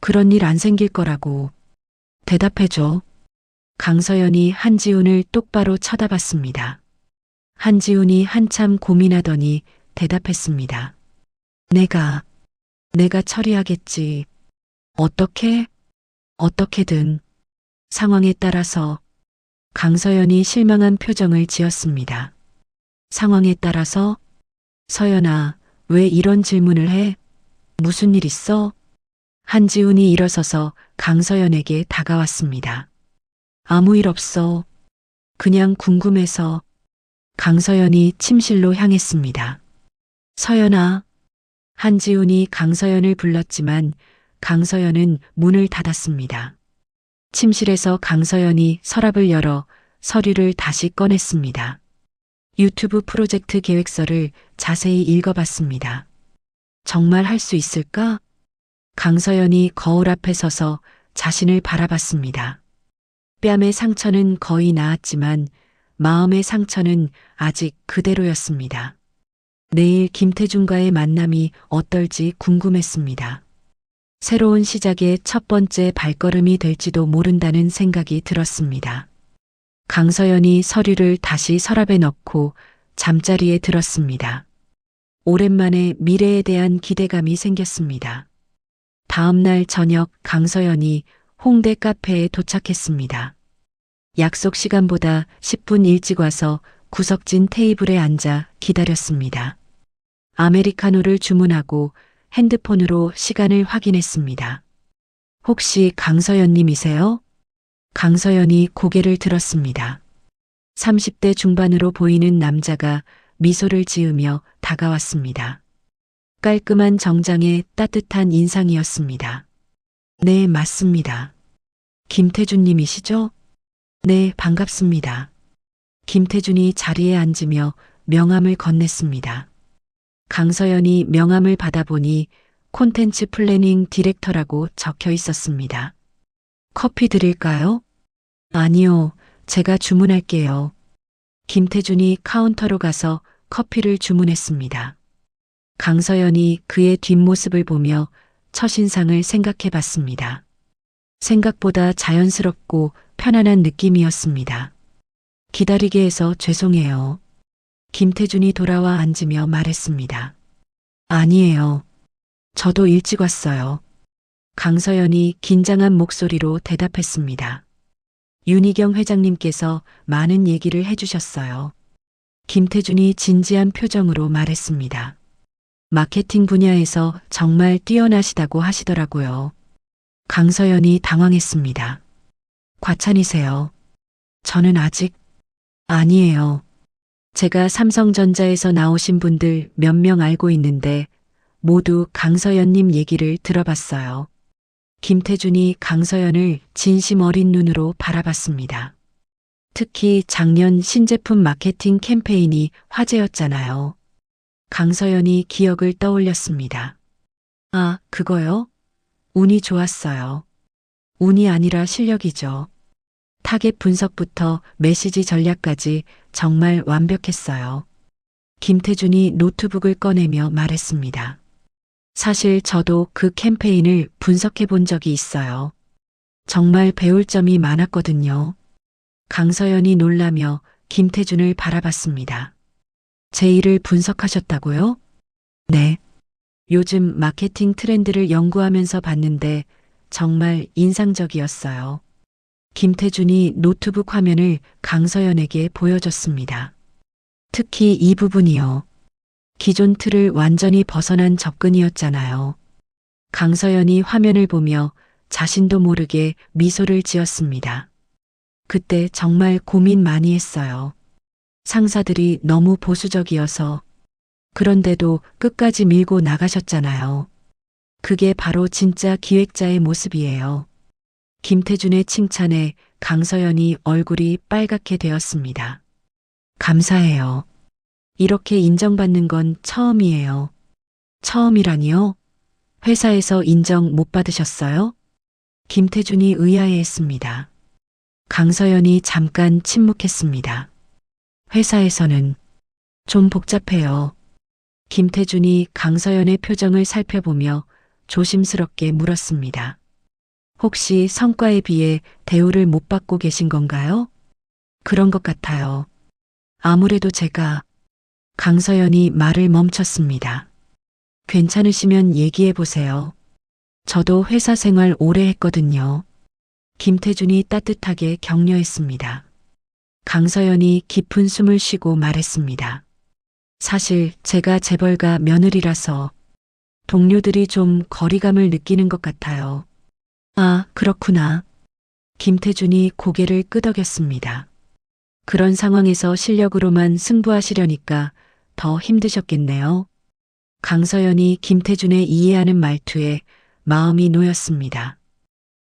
그런 일 안 생길 거라고. 대답해줘. 강서연이 한지훈을 똑바로 쳐다봤습니다. 한지훈이 한참 고민하더니 대답했습니다. 내가 처리하겠지. 어떻게? 어떻게든. 상황에 따라서. 강서연이 실망한 표정을 지었습니다. 상황에 따라서? 서연아, 왜 이런 질문을 해? 무슨 일 있어? 한지훈이 일어서서 강서연에게 다가왔습니다. 아무 일 없어. 그냥 궁금해서. 강서연이 침실로 향했습니다. 서연아. 한지훈이 강서연을 불렀지만 강서연은 문을 닫았습니다. 침실에서 강서연이 서랍을 열어 서류를 다시 꺼냈습니다. 유튜브 프로젝트 계획서를 자세히 읽어봤습니다. 정말 할 수 있을까? 강서연이 거울 앞에 서서 자신을 바라봤습니다. 뺨의 상처는 거의 나았지만 마음의 상처는 아직 그대로였습니다. 내일 김태준과의 만남이 어떨지 궁금했습니다. 새로운 시작의 첫 번째 발걸음이 될지도 모른다는 생각이 들었습니다. 강서연이 서류를 다시 서랍에 넣고 잠자리에 들었습니다. 오랜만에 미래에 대한 기대감이 생겼습니다. 다음 날 저녁 강서연이 홍대 카페에 도착했습니다. 약속 시간보다 10분 일찍 와서 구석진 테이블에 앉아 기다렸습니다. 아메리카노를 주문하고 핸드폰으로 시간을 확인했습니다. 혹시 강서연님이세요? 강서연이 고개를 들었습니다. 30대 중반으로 보이는 남자가 미소를 지으며 다가왔습니다. 깔끔한 정장에 따뜻한 인상이었습니다. 네, 맞습니다. 김태준님이시죠? 네, 반갑습니다. 김태준이 자리에 앉으며 명함을 건넸습니다. 강서연이 명함을 받아보니 콘텐츠 플래닝 디렉터라고 적혀 있었습니다. 커피 드릴까요? 아니요, 제가 주문할게요. 김태준이 카운터로 가서 커피를 주문했습니다. 강서연이 그의 뒷모습을 보며 첫인상을 생각해 봤습니다. 생각보다 자연스럽고 편안한 느낌이었습니다. 기다리게 해서 죄송해요. 김태준이 돌아와 앉으며 말했습니다. 아니에요. 저도 일찍 왔어요. 강서연이 긴장한 목소리로 대답했습니다. 윤희경 회장님께서 많은 얘기를 해주셨어요. 김태준이 진지한 표정으로 말했습니다. 마케팅 분야에서 정말 뛰어나시다고 하시더라고요. 강서연이 당황했습니다. 과찬이세요. 저는 아직 아니에요. 제가 삼성전자에서 나오신 분들 몇 명 알고 있는데 모두 강서연님 얘기를 들어봤어요. 김태준이 강서연을 진심 어린 눈으로 바라봤습니다. 특히 작년 신제품 마케팅 캠페인이 화제였잖아요. 강서연이 기억을 떠올렸습니다. 아, 그거요? 운이 좋았어요. 운이 아니라 실력이죠. 타겟 분석부터 메시지 전략까지 정말 완벽했어요. 김태준이 노트북을 꺼내며 말했습니다. 사실 저도 그 캠페인을 분석해 본 적이 있어요. 정말 배울 점이 많았거든요. 강서연이 놀라며 김태준을 바라봤습니다. 제 일을 분석하셨다고요? 네. 요즘 마케팅 트렌드를 연구하면서 봤는데 정말 인상적이었어요. 김태준이 노트북 화면을 강서연에게 보여줬습니다. 특히 이 부분이요. 기존 틀을 완전히 벗어난 접근이었잖아요. 강서연이 화면을 보며 자신도 모르게 미소를 지었습니다. 그때 정말 고민 많이 했어요. 상사들이 너무 보수적이어서 그런데도 끝까지 밀고 나가셨잖아요. 그게 바로 진짜 기획자의 모습이에요. 김태준의 칭찬에 강서연이 얼굴이 빨갛게 되었습니다. 감사해요. 이렇게 인정받는 건 처음이에요. 처음이라니요? 회사에서 인정 못 받으셨어요? 김태준이 의아해했습니다. 강서연이 잠깐 침묵했습니다. 회사에서는 좀 복잡해요. 김태준이 강서연의 표정을 살펴보며 조심스럽게 물었습니다. 혹시 성과에 비해 대우를 못 받고 계신 건가요? 그런 것 같아요. 아무래도 제가 강서연이 말을 멈췄습니다. 괜찮으시면 얘기해 보세요. 저도 회사 생활 오래 했거든요. 김태준이 따뜻하게 격려했습니다. 강서연이 깊은 숨을 쉬고 말했습니다. 사실 제가 재벌가 며느리라서 동료들이 좀 거리감을 느끼는 것 같아요. 아, 그렇구나. 김태준이 고개를 끄덕였습니다. 그런 상황에서 실력으로만 승부하시려니까 더 힘드셨겠네요. 강서연이 김태준의 이해하는 말투에 마음이 놓였습니다.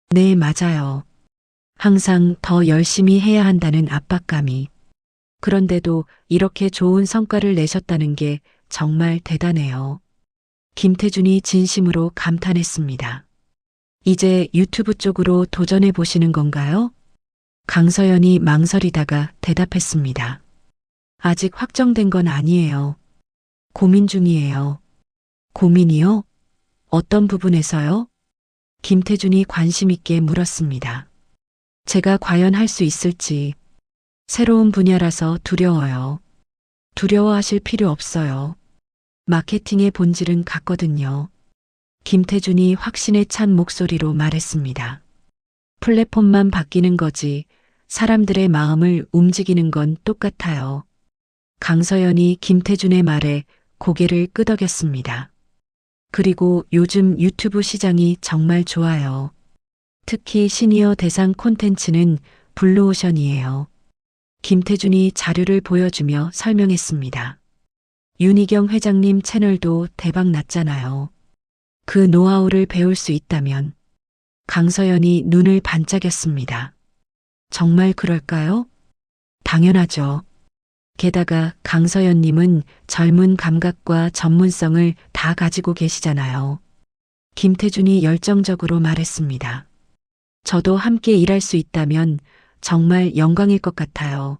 네, 맞아요. 항상 더 열심히 해야 한다는 압박감이. 그런데도 이렇게 좋은 성과를 내셨다는 게 정말 대단해요. 김태준이 진심으로 감탄했습니다. 이제 유튜브 쪽으로 도전해 보시는 건가요? 강서연이 망설이다가 대답했습니다. 아직 확정된 건 아니에요. 고민 중이에요. 고민이요? 어떤 부분에서요? 김태준이 관심 있게 물었습니다. 제가 과연 할 수 있을지. 새로운 분야라서 두려워요. 두려워하실 필요 없어요. 마케팅의 본질은 같거든요. 김태준이 확신에 찬 목소리로 말했습니다. 플랫폼만 바뀌는 거지 사람들의 마음을 움직이는 건 똑같아요. 강서연이 김태준의 말에 고개를 끄덕였습니다. 그리고 요즘 유튜브 시장이 정말 좋아요. 특히 시니어 대상 콘텐츠는 블루오션이에요. 김태준이 자료를 보여주며 설명했습니다. 윤희경 회장님 채널도 대박 났잖아요. 그 노하우를 배울 수 있다면. 강서연이 눈을 반짝였습니다. 정말 그럴까요? 당연하죠. 게다가 강서연님은 젊은 감각과 전문성을 다 가지고 계시잖아요. 김태준이 열정적으로 말했습니다. 저도 함께 일할 수 있다면 정말 영광일 것 같아요.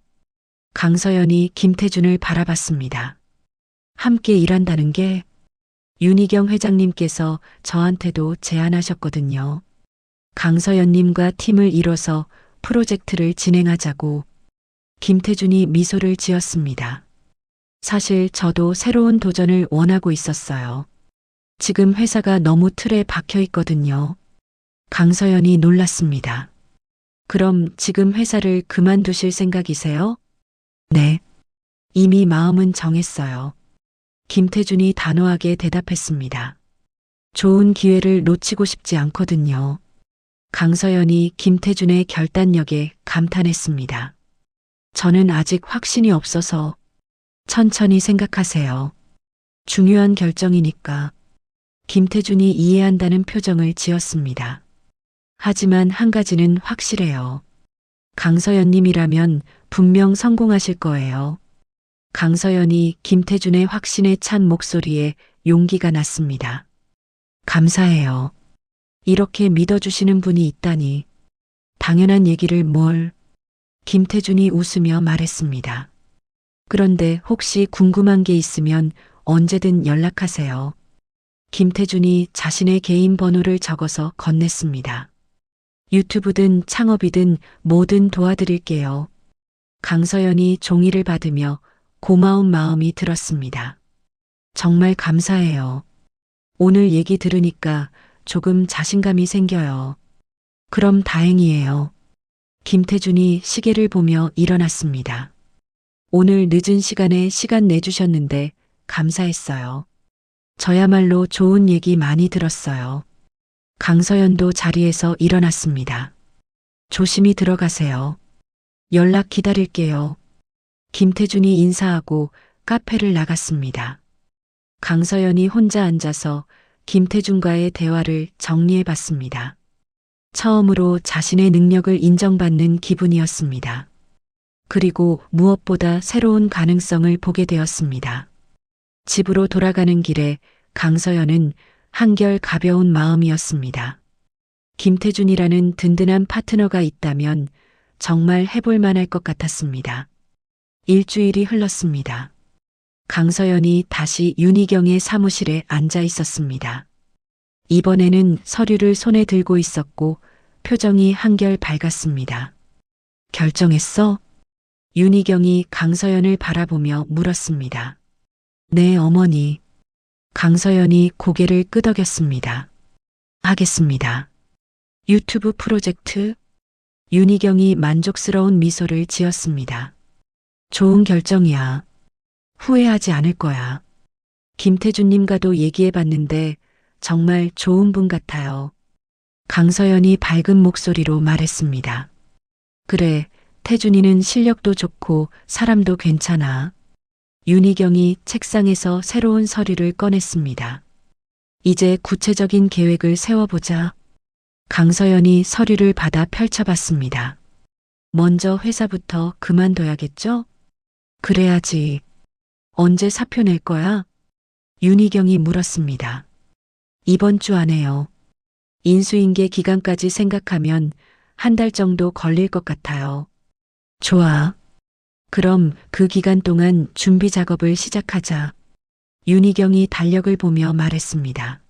강서연이 김태준을 바라봤습니다. 함께 일한다는 게 윤희경 회장님께서 저한테도 제안하셨거든요. 강서연님과 팀을 이뤄서 프로젝트를 진행하자고. 김태준이 미소를 지었습니다. 사실 저도 새로운 도전을 원하고 있었어요. 지금 회사가 너무 틀에 박혀 있거든요. 강서연이 놀랐습니다. 그럼 지금 회사를 그만두실 생각이세요? 네. 이미 마음은 정했어요. 김태준이 단호하게 대답했습니다. 좋은 기회를 놓치고 싶지 않거든요. 강서연이 김태준의 결단력에 감탄했습니다. 저는 아직 확신이 없어서 천천히 생각하세요. 중요한 결정이니까. 김태준이 이해한다는 표정을 지었습니다. 하지만 한 가지는 확실해요. 강서연님이라면 분명 성공하실 거예요. 강서연이 김태준의 확신에 찬 목소리에 용기가 났습니다. 감사해요. 이렇게 믿어주시는 분이 있다니. 당연한 얘기를 뭘. 김태준이 웃으며 말했습니다. 그런데 혹시 궁금한 게 있으면 언제든 연락하세요. 김태준이 자신의 개인 번호를 적어서 건넸습니다. 유튜브든 창업이든 뭐든 도와드릴게요. 강서연이 종이를 받으며 고마운 마음이 들었습니다. 정말 감사해요. 오늘 얘기 들으니까 조금 자신감이 생겨요. 그럼 다행이에요. 김태준이 시계를 보며 일어났습니다. 오늘 늦은 시간에 시간 내주셨는데 감사했어요. 저야말로 좋은 얘기 많이 들었어요. 강서연도 자리에서 일어났습니다. 조심히 들어가세요. 연락 기다릴게요. 김태준이 인사하고 카페를 나갔습니다. 강서연이 혼자 앉아서 김태준과의 대화를 정리해 봤습니다. 처음으로 자신의 능력을 인정받는 기분이었습니다. 그리고 무엇보다 새로운 가능성을 보게 되었습니다. 집으로 돌아가는 길에 강서연은 한결 가벼운 마음이었습니다. 김태준이라는 든든한 파트너가 있다면 정말 해볼 만할 것 같았습니다. 일주일이 흘렀습니다. 강서연이 다시 윤희경의 사무실에 앉아 있었습니다. 이번에는 서류를 손에 들고 있었고 표정이 한결 밝았습니다. 결정했어? 윤희경이 강서연을 바라보며 물었습니다. 네, 어머니. 강서연이 고개를 끄덕였습니다. 하겠습니다. 유튜브 프로젝트? 윤희경이 만족스러운 미소를 지었습니다. 좋은 결정이야. 후회하지 않을 거야. 김태준님과도 얘기해봤는데 정말 좋은 분 같아요. 강서연이 밝은 목소리로 말했습니다. 그래, 태준이는 실력도 좋고 사람도 괜찮아. 윤희경이 책상에서 새로운 서류를 꺼냈습니다. 이제 구체적인 계획을 세워보자. 강서연이 서류를 받아 펼쳐봤습니다. 먼저 회사부터 그만둬야겠죠? 그래야지. 언제 사표 낼 거야? 윤희경이 물었습니다. 이번 주 안에요. 인수인계 기간까지 생각하면 한 달 정도 걸릴 것 같아요. 좋아. 그럼 그 기간 동안 준비 작업을 시작하자. 윤희경이 달력을 보며 말했습니다.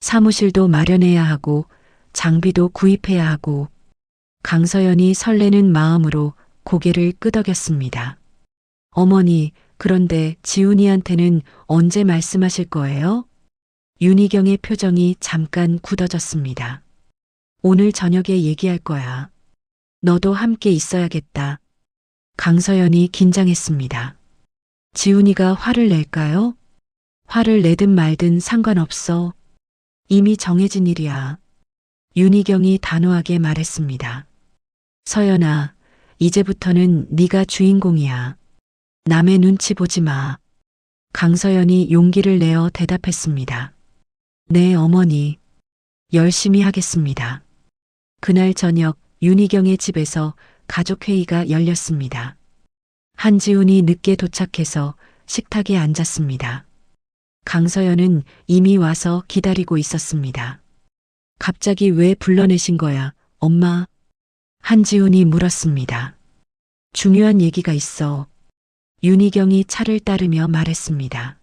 사무실도 마련해야 하고 장비도 구입해야 하고. 강서연이 설레는 마음으로 고개를 끄덕였습니다. 어머니, 그런데 지훈이한테는 언제 말씀하실 거예요? 윤희경의 표정이 잠깐 굳어졌습니다. 오늘 저녁에 얘기할 거야. 너도 함께 있어야겠다. 강서연이 긴장했습니다. 지훈이가 화를 낼까요? 화를 내든 말든 상관없어. 이미 정해진 일이야. 윤희경이 단호하게 말했습니다. 서연아, 이제부터는 네가 주인공이야. 남의 눈치 보지 마. 강서연이 용기를 내어 대답했습니다. 네, 어머니. 열심히 하겠습니다. 그날 저녁 윤희경의 집에서 가족회의가 열렸습니다. 한지훈이 늦게 도착해서 식탁에 앉았습니다. 강서연은 이미 와서 기다리고 있었습니다. 갑자기 왜 불러내신 거야, 엄마? 한지훈이 물었습니다. 중요한 얘기가 있어. 윤희경이 차를 따르며 말했습니다.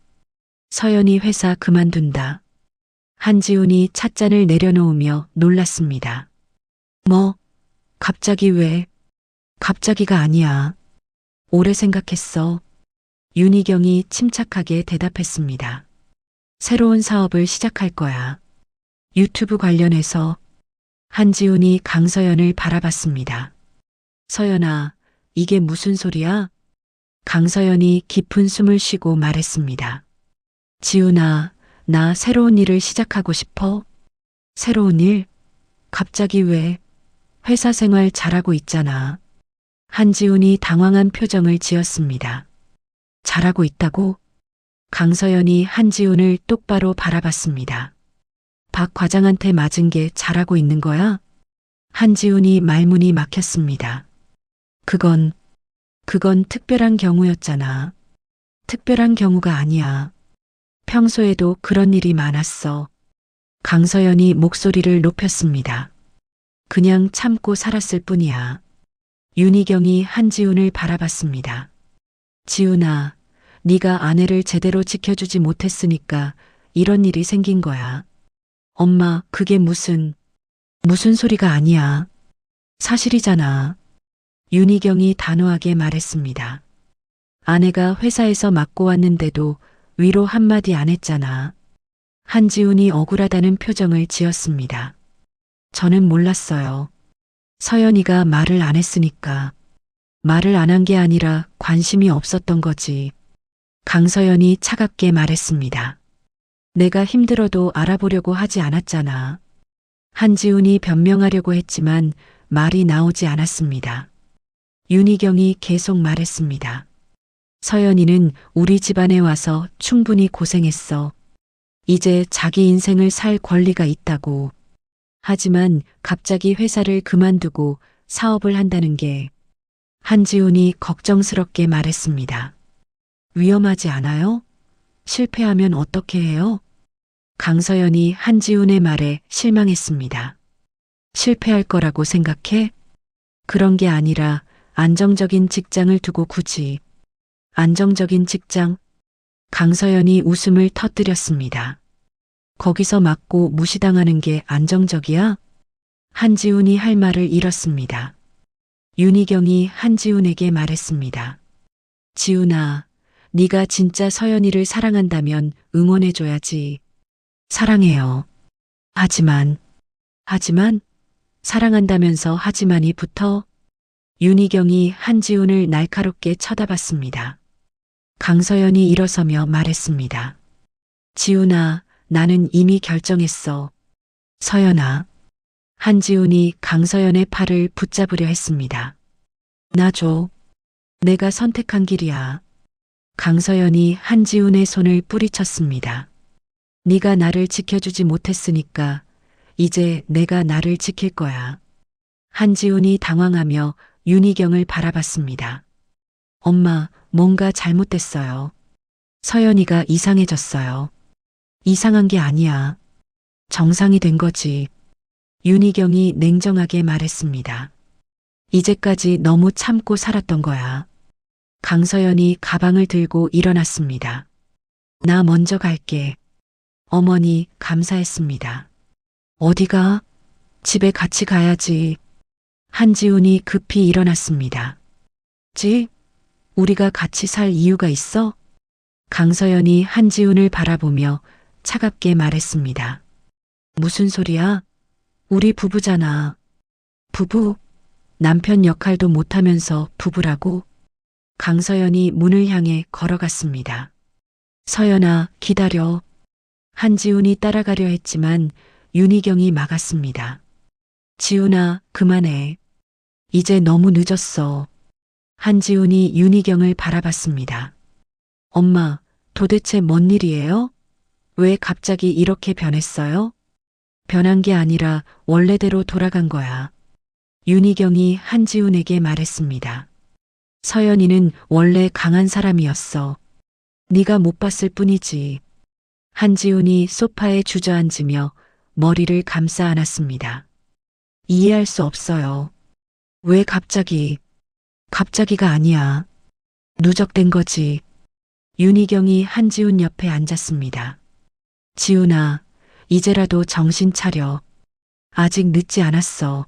서연이 회사 그만둔다. 한지훈이 찻잔을 내려놓으며 놀랐습니다. 뭐, 갑자기 왜? 갑자기가 아니야. 오래 생각했어. 윤희경이 침착하게 대답했습니다. 새로운 사업을 시작할 거야. 유튜브 관련해서. 한지훈이 강서연을 바라봤습니다. 서연아, 이게 무슨 소리야? 강서연이 깊은 숨을 쉬고 말했습니다. 지훈아, 나 새로운 일을 시작하고 싶어. 새로운 일? 갑자기 왜? 회사 생활 잘하고 있잖아. 한지훈이 당황한 표정을 지었습니다. 잘하고 있다고? 강서연이 한지훈을 똑바로 바라봤습니다. 박 과장한테 맞은 게 잘하고 있는 거야? 한지훈이 말문이 막혔습니다. 그건 특별한 경우였잖아. 특별한 경우가 아니야. 평소에도 그런 일이 많았어. 강서연이 목소리를 높였습니다. 그냥 참고 살았을 뿐이야. 윤희경이 한지훈을 바라봤습니다. 지훈아, 네가 아내를 제대로 지켜주지 못했으니까 이런 일이 생긴 거야. 엄마, 그게 무슨 소리가 아니야. 사실이잖아. 윤희경이 단호하게 말했습니다. 아내가 회사에서 맡고 왔는데도 위로 한마디 안 했잖아. 한지훈이 억울하다는 표정을 지었습니다. 저는 몰랐어요. 서연이가 말을 안 했으니까. 말을 안 한 게 아니라 관심이 없었던 거지. 강서연이 차갑게 말했습니다. 내가 힘들어도 알아보려고 하지 않았잖아. 한지훈이 변명하려고 했지만 말이 나오지 않았습니다. 윤희경이 계속 말했습니다. 서연이는 우리 집안에 와서 충분히 고생했어. 이제 자기 인생을 살 권리가 있다고. 하지만 갑자기 회사를 그만두고 사업을 한다는 게 한지훈이 걱정스럽게 말했습니다. 위험하지 않아요? 실패하면 어떻게 해요? 강서연이 한지훈의 말에 실망했습니다. 실패할 거라고 생각해? 그런 게 아니라 안정적인 직장을 두고 굳이. 안정적인 직장? 강서연이 웃음을 터뜨렸습니다. 거기서 맞고 무시당하는 게 안정적이야? 한지훈이 할 말을 잃었습니다. 윤희경이 한지훈에게 말했습니다. 지훈아, 네가 진짜 서연이를 사랑한다면 응원해줘야지. 사랑해요. 하지만 사랑한다면서 하지만이 붙어? 윤희경이 한지훈을 날카롭게 쳐다봤습니다. 강서연이 일어서며 말했습니다. 지훈아, 나는 이미 결정했어. 서연아. 한지훈이 강서연의 팔을 붙잡으려 했습니다. 놔줘. 내가 선택한 길이야. 강서연이 한지훈의 손을 뿌리쳤습니다. 네가 나를 지켜주지 못했으니까 이제 내가 나를 지킬 거야. 한지훈이 당황하며 윤희경을 바라봤습니다. 엄마, 뭔가 잘못됐어요. 서연이가 이상해졌어요. 이상한 게 아니야. 정상이 된 거지. 윤희경이 냉정하게 말했습니다. 이제까지 너무 참고 살았던 거야. 강서연이 가방을 들고 일어났습니다. 나 먼저 갈게. 어머니, 감사했습니다. 어디가? 집에 같이 가야지. 한지훈이 급히 일어났습니다. 집? 우리가 같이 살 이유가 있어? 강서연이 한지훈을 바라보며 차갑게 말했습니다. 무슨 소리야? 우리 부부잖아. 부부? 남편 역할도 못하면서 부부라고? 강서연이 문을 향해 걸어갔습니다. 서연아, 기다려. 한지훈이 따라가려 했지만 윤희경이 막았습니다. 지훈아, 그만해. 이제 너무 늦었어. 한지훈이 윤희경을 바라봤습니다. 엄마, 도대체 뭔 일이에요? 왜 갑자기 이렇게 변했어요? 변한 게 아니라 원래대로 돌아간 거야. 윤희경이 한지훈에게 말했습니다. 서연이는 원래 강한 사람이었어. 네가 못 봤을 뿐이지. 한지훈이 소파에 주저앉으며 머리를 감싸 안았습니다. 이해할 수 없어요. 왜 갑자기가 아니야. 누적된 거지. 윤희경이 한지훈 옆에 앉았습니다. 지훈아, 이제라도 정신 차려. 아직 늦지 않았어.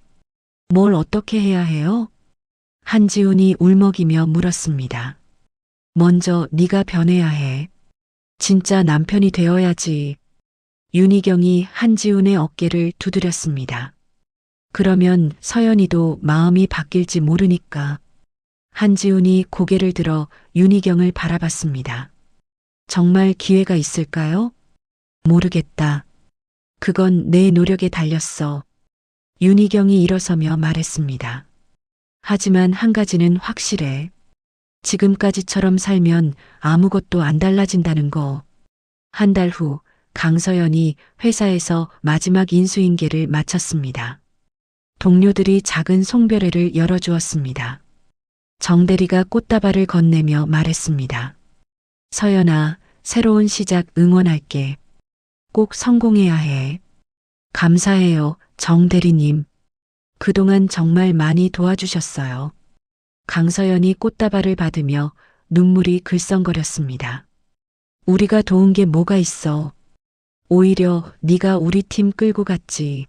뭘 어떻게 해야 해요? 한지훈이 울먹이며 물었습니다. 먼저 네가 변해야 해. 진짜 남편이 되어야지. 윤희경이 한지훈의 어깨를 두드렸습니다. 그러면 서연이도 마음이 바뀔지 모르니까. 한지훈이 고개를 들어 윤희경을 바라봤습니다. 정말 기회가 있을까요? 모르겠다. 그건 내 노력에 달렸어. 윤희경이 일어서며 말했습니다. 하지만 한 가지는 확실해. 지금까지처럼 살면 아무것도 안 달라진다는 거. 한 달 후 강서연이 회사에서 마지막 인수인계를 마쳤습니다. 동료들이 작은 송별회를 열어주었습니다. 정 대리가 꽃다발을 건네며 말했습니다. 서연아, 새로운 시작 응원할게. 꼭 성공해야 해. 감사해요, 정 대리님. 그동안 정말 많이 도와주셨어요. 강서연이 꽃다발을 받으며 눈물이 글썽거렸습니다. 우리가 도운 게 뭐가 있어. 오히려 네가 우리 팀 끌고 갔지.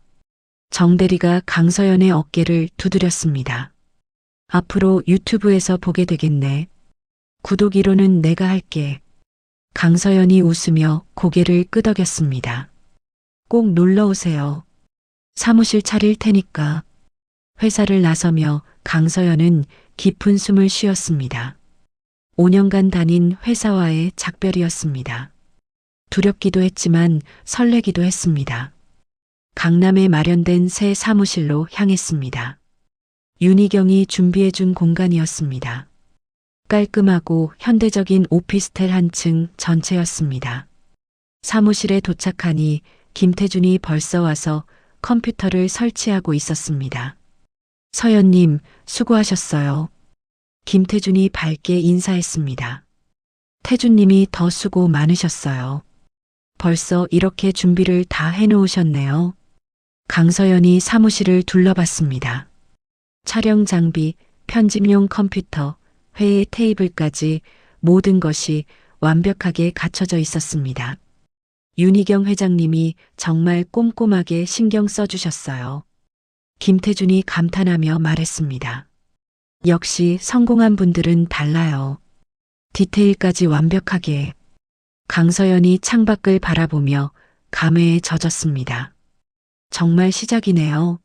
정 대리가 강서연의 어깨를 두드렸습니다. 앞으로 유튜브에서 보게 되겠네. 구독 1호는 내가 할게. 강서연이 웃으며 고개를 끄덕였습니다. 꼭 놀러 오세요. 사무실 차릴 테니까. 회사를 나서며 강서연은 깊은 숨을 쉬었습니다. 5년간 다닌 회사와의 작별이었습니다. 두렵기도 했지만 설레기도 했습니다. 강남에 마련된 새 사무실로 향했습니다. 윤희경이 준비해준 공간이었습니다. 깔끔하고 현대적인 오피스텔 한 층 전체였습니다. 사무실에 도착하니 김태준이 벌써 와서 컴퓨터를 설치하고 있었습니다. 서연님, 수고하셨어요. 김태준이 밝게 인사했습니다. 태준님이 더 수고 많으셨어요. 벌써 이렇게 준비를 다 해놓으셨네요. 강서연이 사무실을 둘러봤습니다. 촬영 장비, 편집용 컴퓨터, 회의 테이블까지 모든 것이 완벽하게 갖춰져 있었습니다. 윤희경 회장님이 정말 꼼꼼하게 신경 써주셨어요. 김태준이 감탄하며 말했습니다. 역시 성공한 분들은 달라요. 디테일까지 완벽하게. 강서연이 창밖을 바라보며 감회에 젖었습니다. 정말 시작이네요.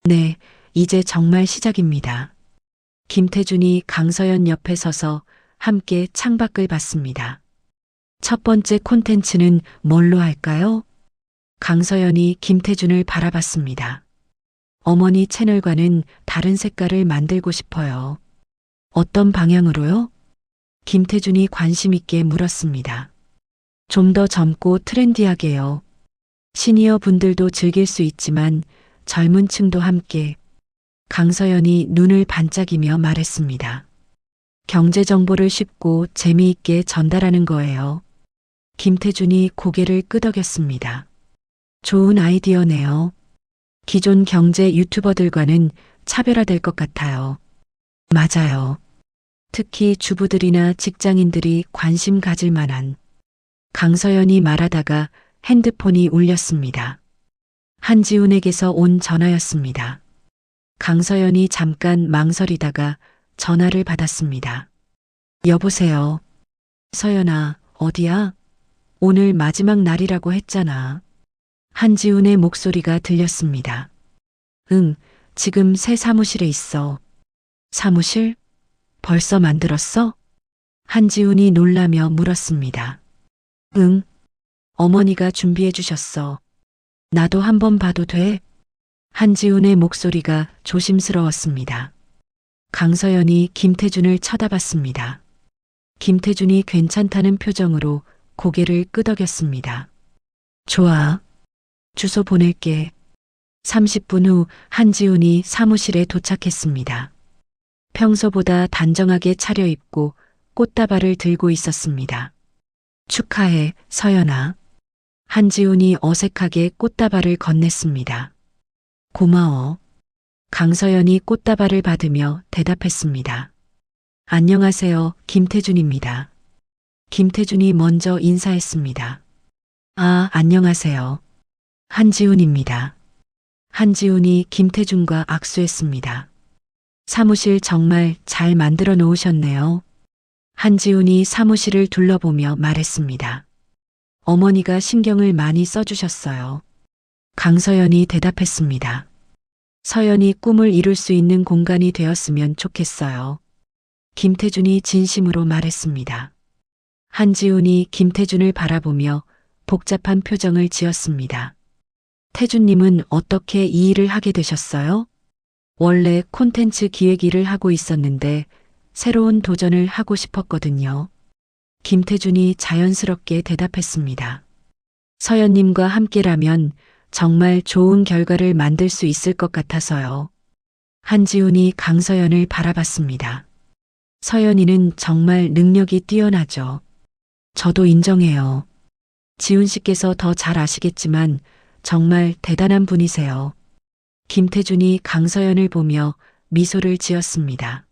네, 이제 정말 시작입니다. 김태준이 강서연 옆에 서서 함께 창밖을 봤습니다. 첫 번째 콘텐츠는 뭘로 할까요? 강서연이 김태준을 바라봤습니다. 어머니 채널과는 다른 색깔을 만들고 싶어요. 어떤 방향으로요? 김태준이 관심 있게 물었습니다. 좀 더 젊고 트렌디하게요. 시니어 분들도 즐길 수 있지만 젊은 층도 함께. 강서연이 눈을 반짝이며 말했습니다. 경제 정보를 쉽고 재미있게 전달하는 거예요. 김태준이 고개를 끄덕였습니다. 좋은 아이디어네요. 기존 경제 유튜버들과는 차별화될 것 같아요. 맞아요. 특히 주부들이나 직장인들이 관심 가질 만한. 강서연이 말하다가 핸드폰이 울렸습니다. 한지훈에게서 온 전화였습니다. 강서연이 잠깐 망설이다가 전화를 받았습니다. 여보세요. 서연아, 어디야? 오늘 마지막 날이라고 했잖아. 한지훈의 목소리가 들렸습니다. 응, 지금 새 사무실에 있어. 사무실? 벌써 만들었어? 한지훈이 놀라며 물었습니다. 응, 어머니가 준비해 주셨어. 나도 한번 봐도 돼? 한지훈의 목소리가 조심스러웠습니다. 강서연이 김태준을 쳐다봤습니다. 김태준이 괜찮다는 표정으로 고개를 끄덕였습니다. 좋아. 주소 보낼게. 30분 후 한지훈이 사무실에 도착했습니다. 평소보다 단정하게 차려입고 꽃다발을 들고 있었습니다. 축하해, 서연아. 한지훈이 어색하게 꽃다발을 건넸습니다. 고마워. 강서연이 꽃다발을 받으며 대답했습니다. 안녕하세요, 김태준입니다. 김태준이 먼저 인사했습니다. 아, 안녕하세요. 한지훈입니다. 한지훈이 김태준과 악수했습니다. 사무실 정말 잘 만들어 놓으셨네요. 한지훈이 사무실을 둘러보며 말했습니다. 어머니가 신경을 많이 써주셨어요. 강서연이 대답했습니다. 서연이 꿈을 이룰 수 있는 공간이 되었으면 좋겠어요. 김태준이 진심으로 말했습니다. 한지훈이 김태준을 바라보며 복잡한 표정을 지었습니다. 태준님은 어떻게 이 일을 하게 되셨어요? 원래 콘텐츠 기획 일을 하고 있었는데 새로운 도전을 하고 싶었거든요. 김태준이 자연스럽게 대답했습니다. 서연님과 함께라면 정말 좋은 결과를 만들 수 있을 것 같아서요. 한지훈이 강서연을 바라봤습니다. 서연이는 정말 능력이 뛰어나죠. 저도 인정해요. 지훈 씨께서 더 잘 아시겠지만 정말 대단한 분이세요. 김태준이 강서연을 보며 미소를 지었습니다.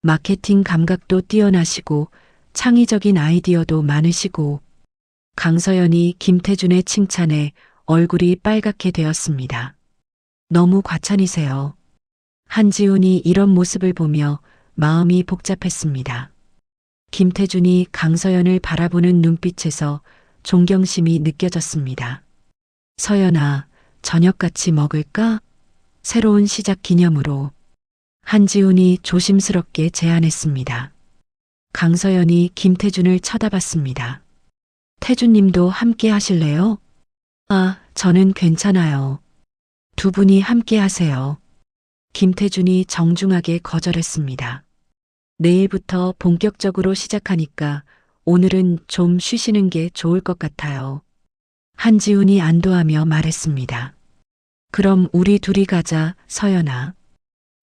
마케팅 감각도 뛰어나시고 창의적인 아이디어도 많으시고. 강서연이 김태준의 칭찬에 얼굴이 빨갛게 되었습니다. 너무 과찬이세요. 한지훈이 이런 모습을 보며 마음이 복잡했습니다. 김태준이 강서연을 바라보는 눈빛에서 존경심이 느껴졌습니다. 서연아, 저녁 같이 먹을까? 새로운 시작 기념으로. 한지훈이 조심스럽게 제안했습니다. 강서연이 김태준을 쳐다봤습니다. 태준님도 함께 하실래요? 아, 저는 괜찮아요. 두 분이 함께 하세요. 김태준이 정중하게 거절했습니다. 내일부터 본격적으로 시작하니까 오늘은 좀 쉬시는 게 좋을 것 같아요. 한지훈이 안도하며 말했습니다. 그럼 우리 둘이 가자, 서연아.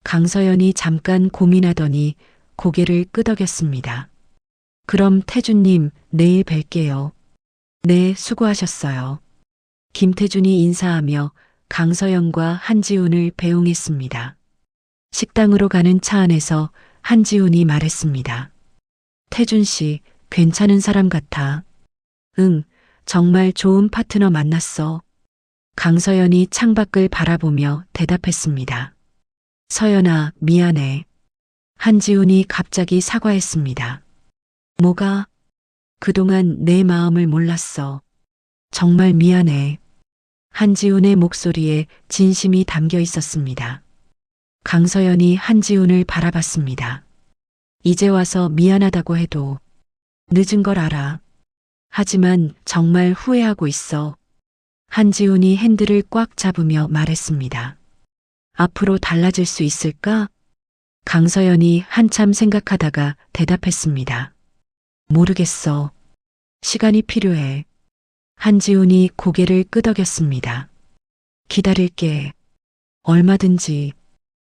강서연이 잠깐 고민하더니 고개를 끄덕였습니다. 그럼 태준님, 내일 뵐게요. 네, 수고하셨어요. 김태준이 인사하며 강서연과 한지훈을 배웅했습니다. 식당으로 가는 차 안에서 한지훈이 말했습니다. 태준 씨, 괜찮은 사람 같아. 응, 정말 좋은 파트너 만났어. 강서연이 창밖을 바라보며 대답했습니다. 서연아, 미안해. 한지훈이 갑자기 사과했습니다. 뭐가? 그동안 내 마음을 몰랐어. 정말 미안해. 한지훈의 목소리에 진심이 담겨 있었습니다. 강서연이 한지훈을 바라봤습니다. 이제 와서 미안하다고 해도 늦은 걸 알아. 하지만 정말 후회하고 있어. 한지훈이 핸들을 꽉 잡으며 말했습니다. 앞으로 달라질 수 있을까? 강서연이 한참 생각하다가 대답했습니다. 모르겠어. 시간이 필요해. 한지훈이 고개를 끄덕였습니다. 기다릴게. 얼마든지.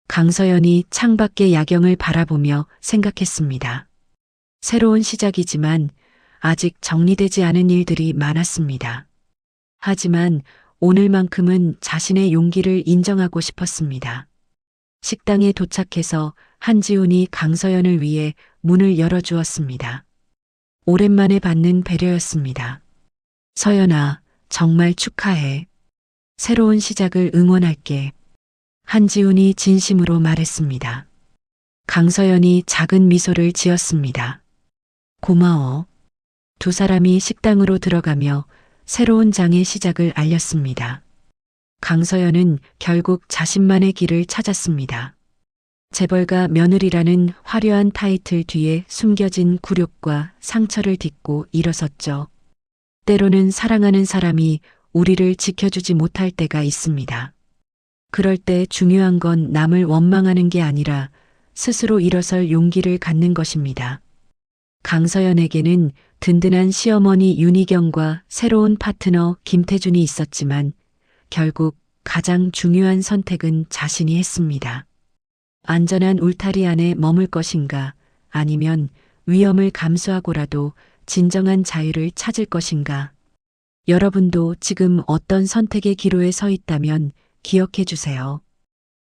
강서연이 창밖의 야경을 바라보며 생각했습니다. 새로운 시작이지만 아직 정리되지 않은 일들이 많았습니다. 하지만 오늘만큼은 자신의 용기를 인정하고 싶었습니다. 식당에 도착해서 한지훈이 강서연을 위해 문을 열어주었습니다. 오랜만에 받는 배려였습니다. 서연아, 정말 축하해. 새로운 시작을 응원할게. 한지훈이 진심으로 말했습니다. 강서연이 작은 미소를 지었습니다. 고마워. 두 사람이 식당으로 들어가며 새로운 장의 시작을 알렸습니다. 강서연은 결국 자신만의 길을 찾았습니다. 재벌가 며느리라는 화려한 타이틀 뒤에 숨겨진 굴욕과 상처를 딛고 일어섰죠. 때로는 사랑하는 사람이 우리를 지켜주지 못할 때가 있습니다. 그럴 때 중요한 건 남을 원망하는 게 아니라 스스로 일어설 용기를 갖는 것입니다. 강서연에게는 든든한 시어머니 윤희경과 새로운 파트너 김태준이 있었지만 결국 가장 중요한 선택은 자신이 했습니다. 안전한 울타리 안에 머물 것인가 아니면 위험을 감수하고라도 진정한 자유를 찾을 것인가. 여러분도 지금 어떤 선택의 기로에 서 있다면 기억해 주세요.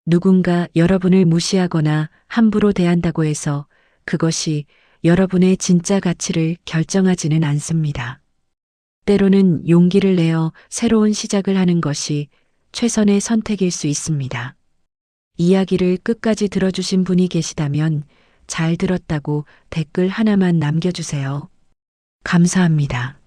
누군가 여러분을 무시하거나 함부로 대한다고 해서 그것이 여러분의 진짜 가치를 결정하지는 않습니다. 때로는 용기를 내어 새로운 시작을 하는 것이 최선의 선택일 수 있습니다. 이야기를 끝까지 들어주신 분이 계시다면 잘 들었다고 댓글 하나만 남겨주세요. 감사합니다.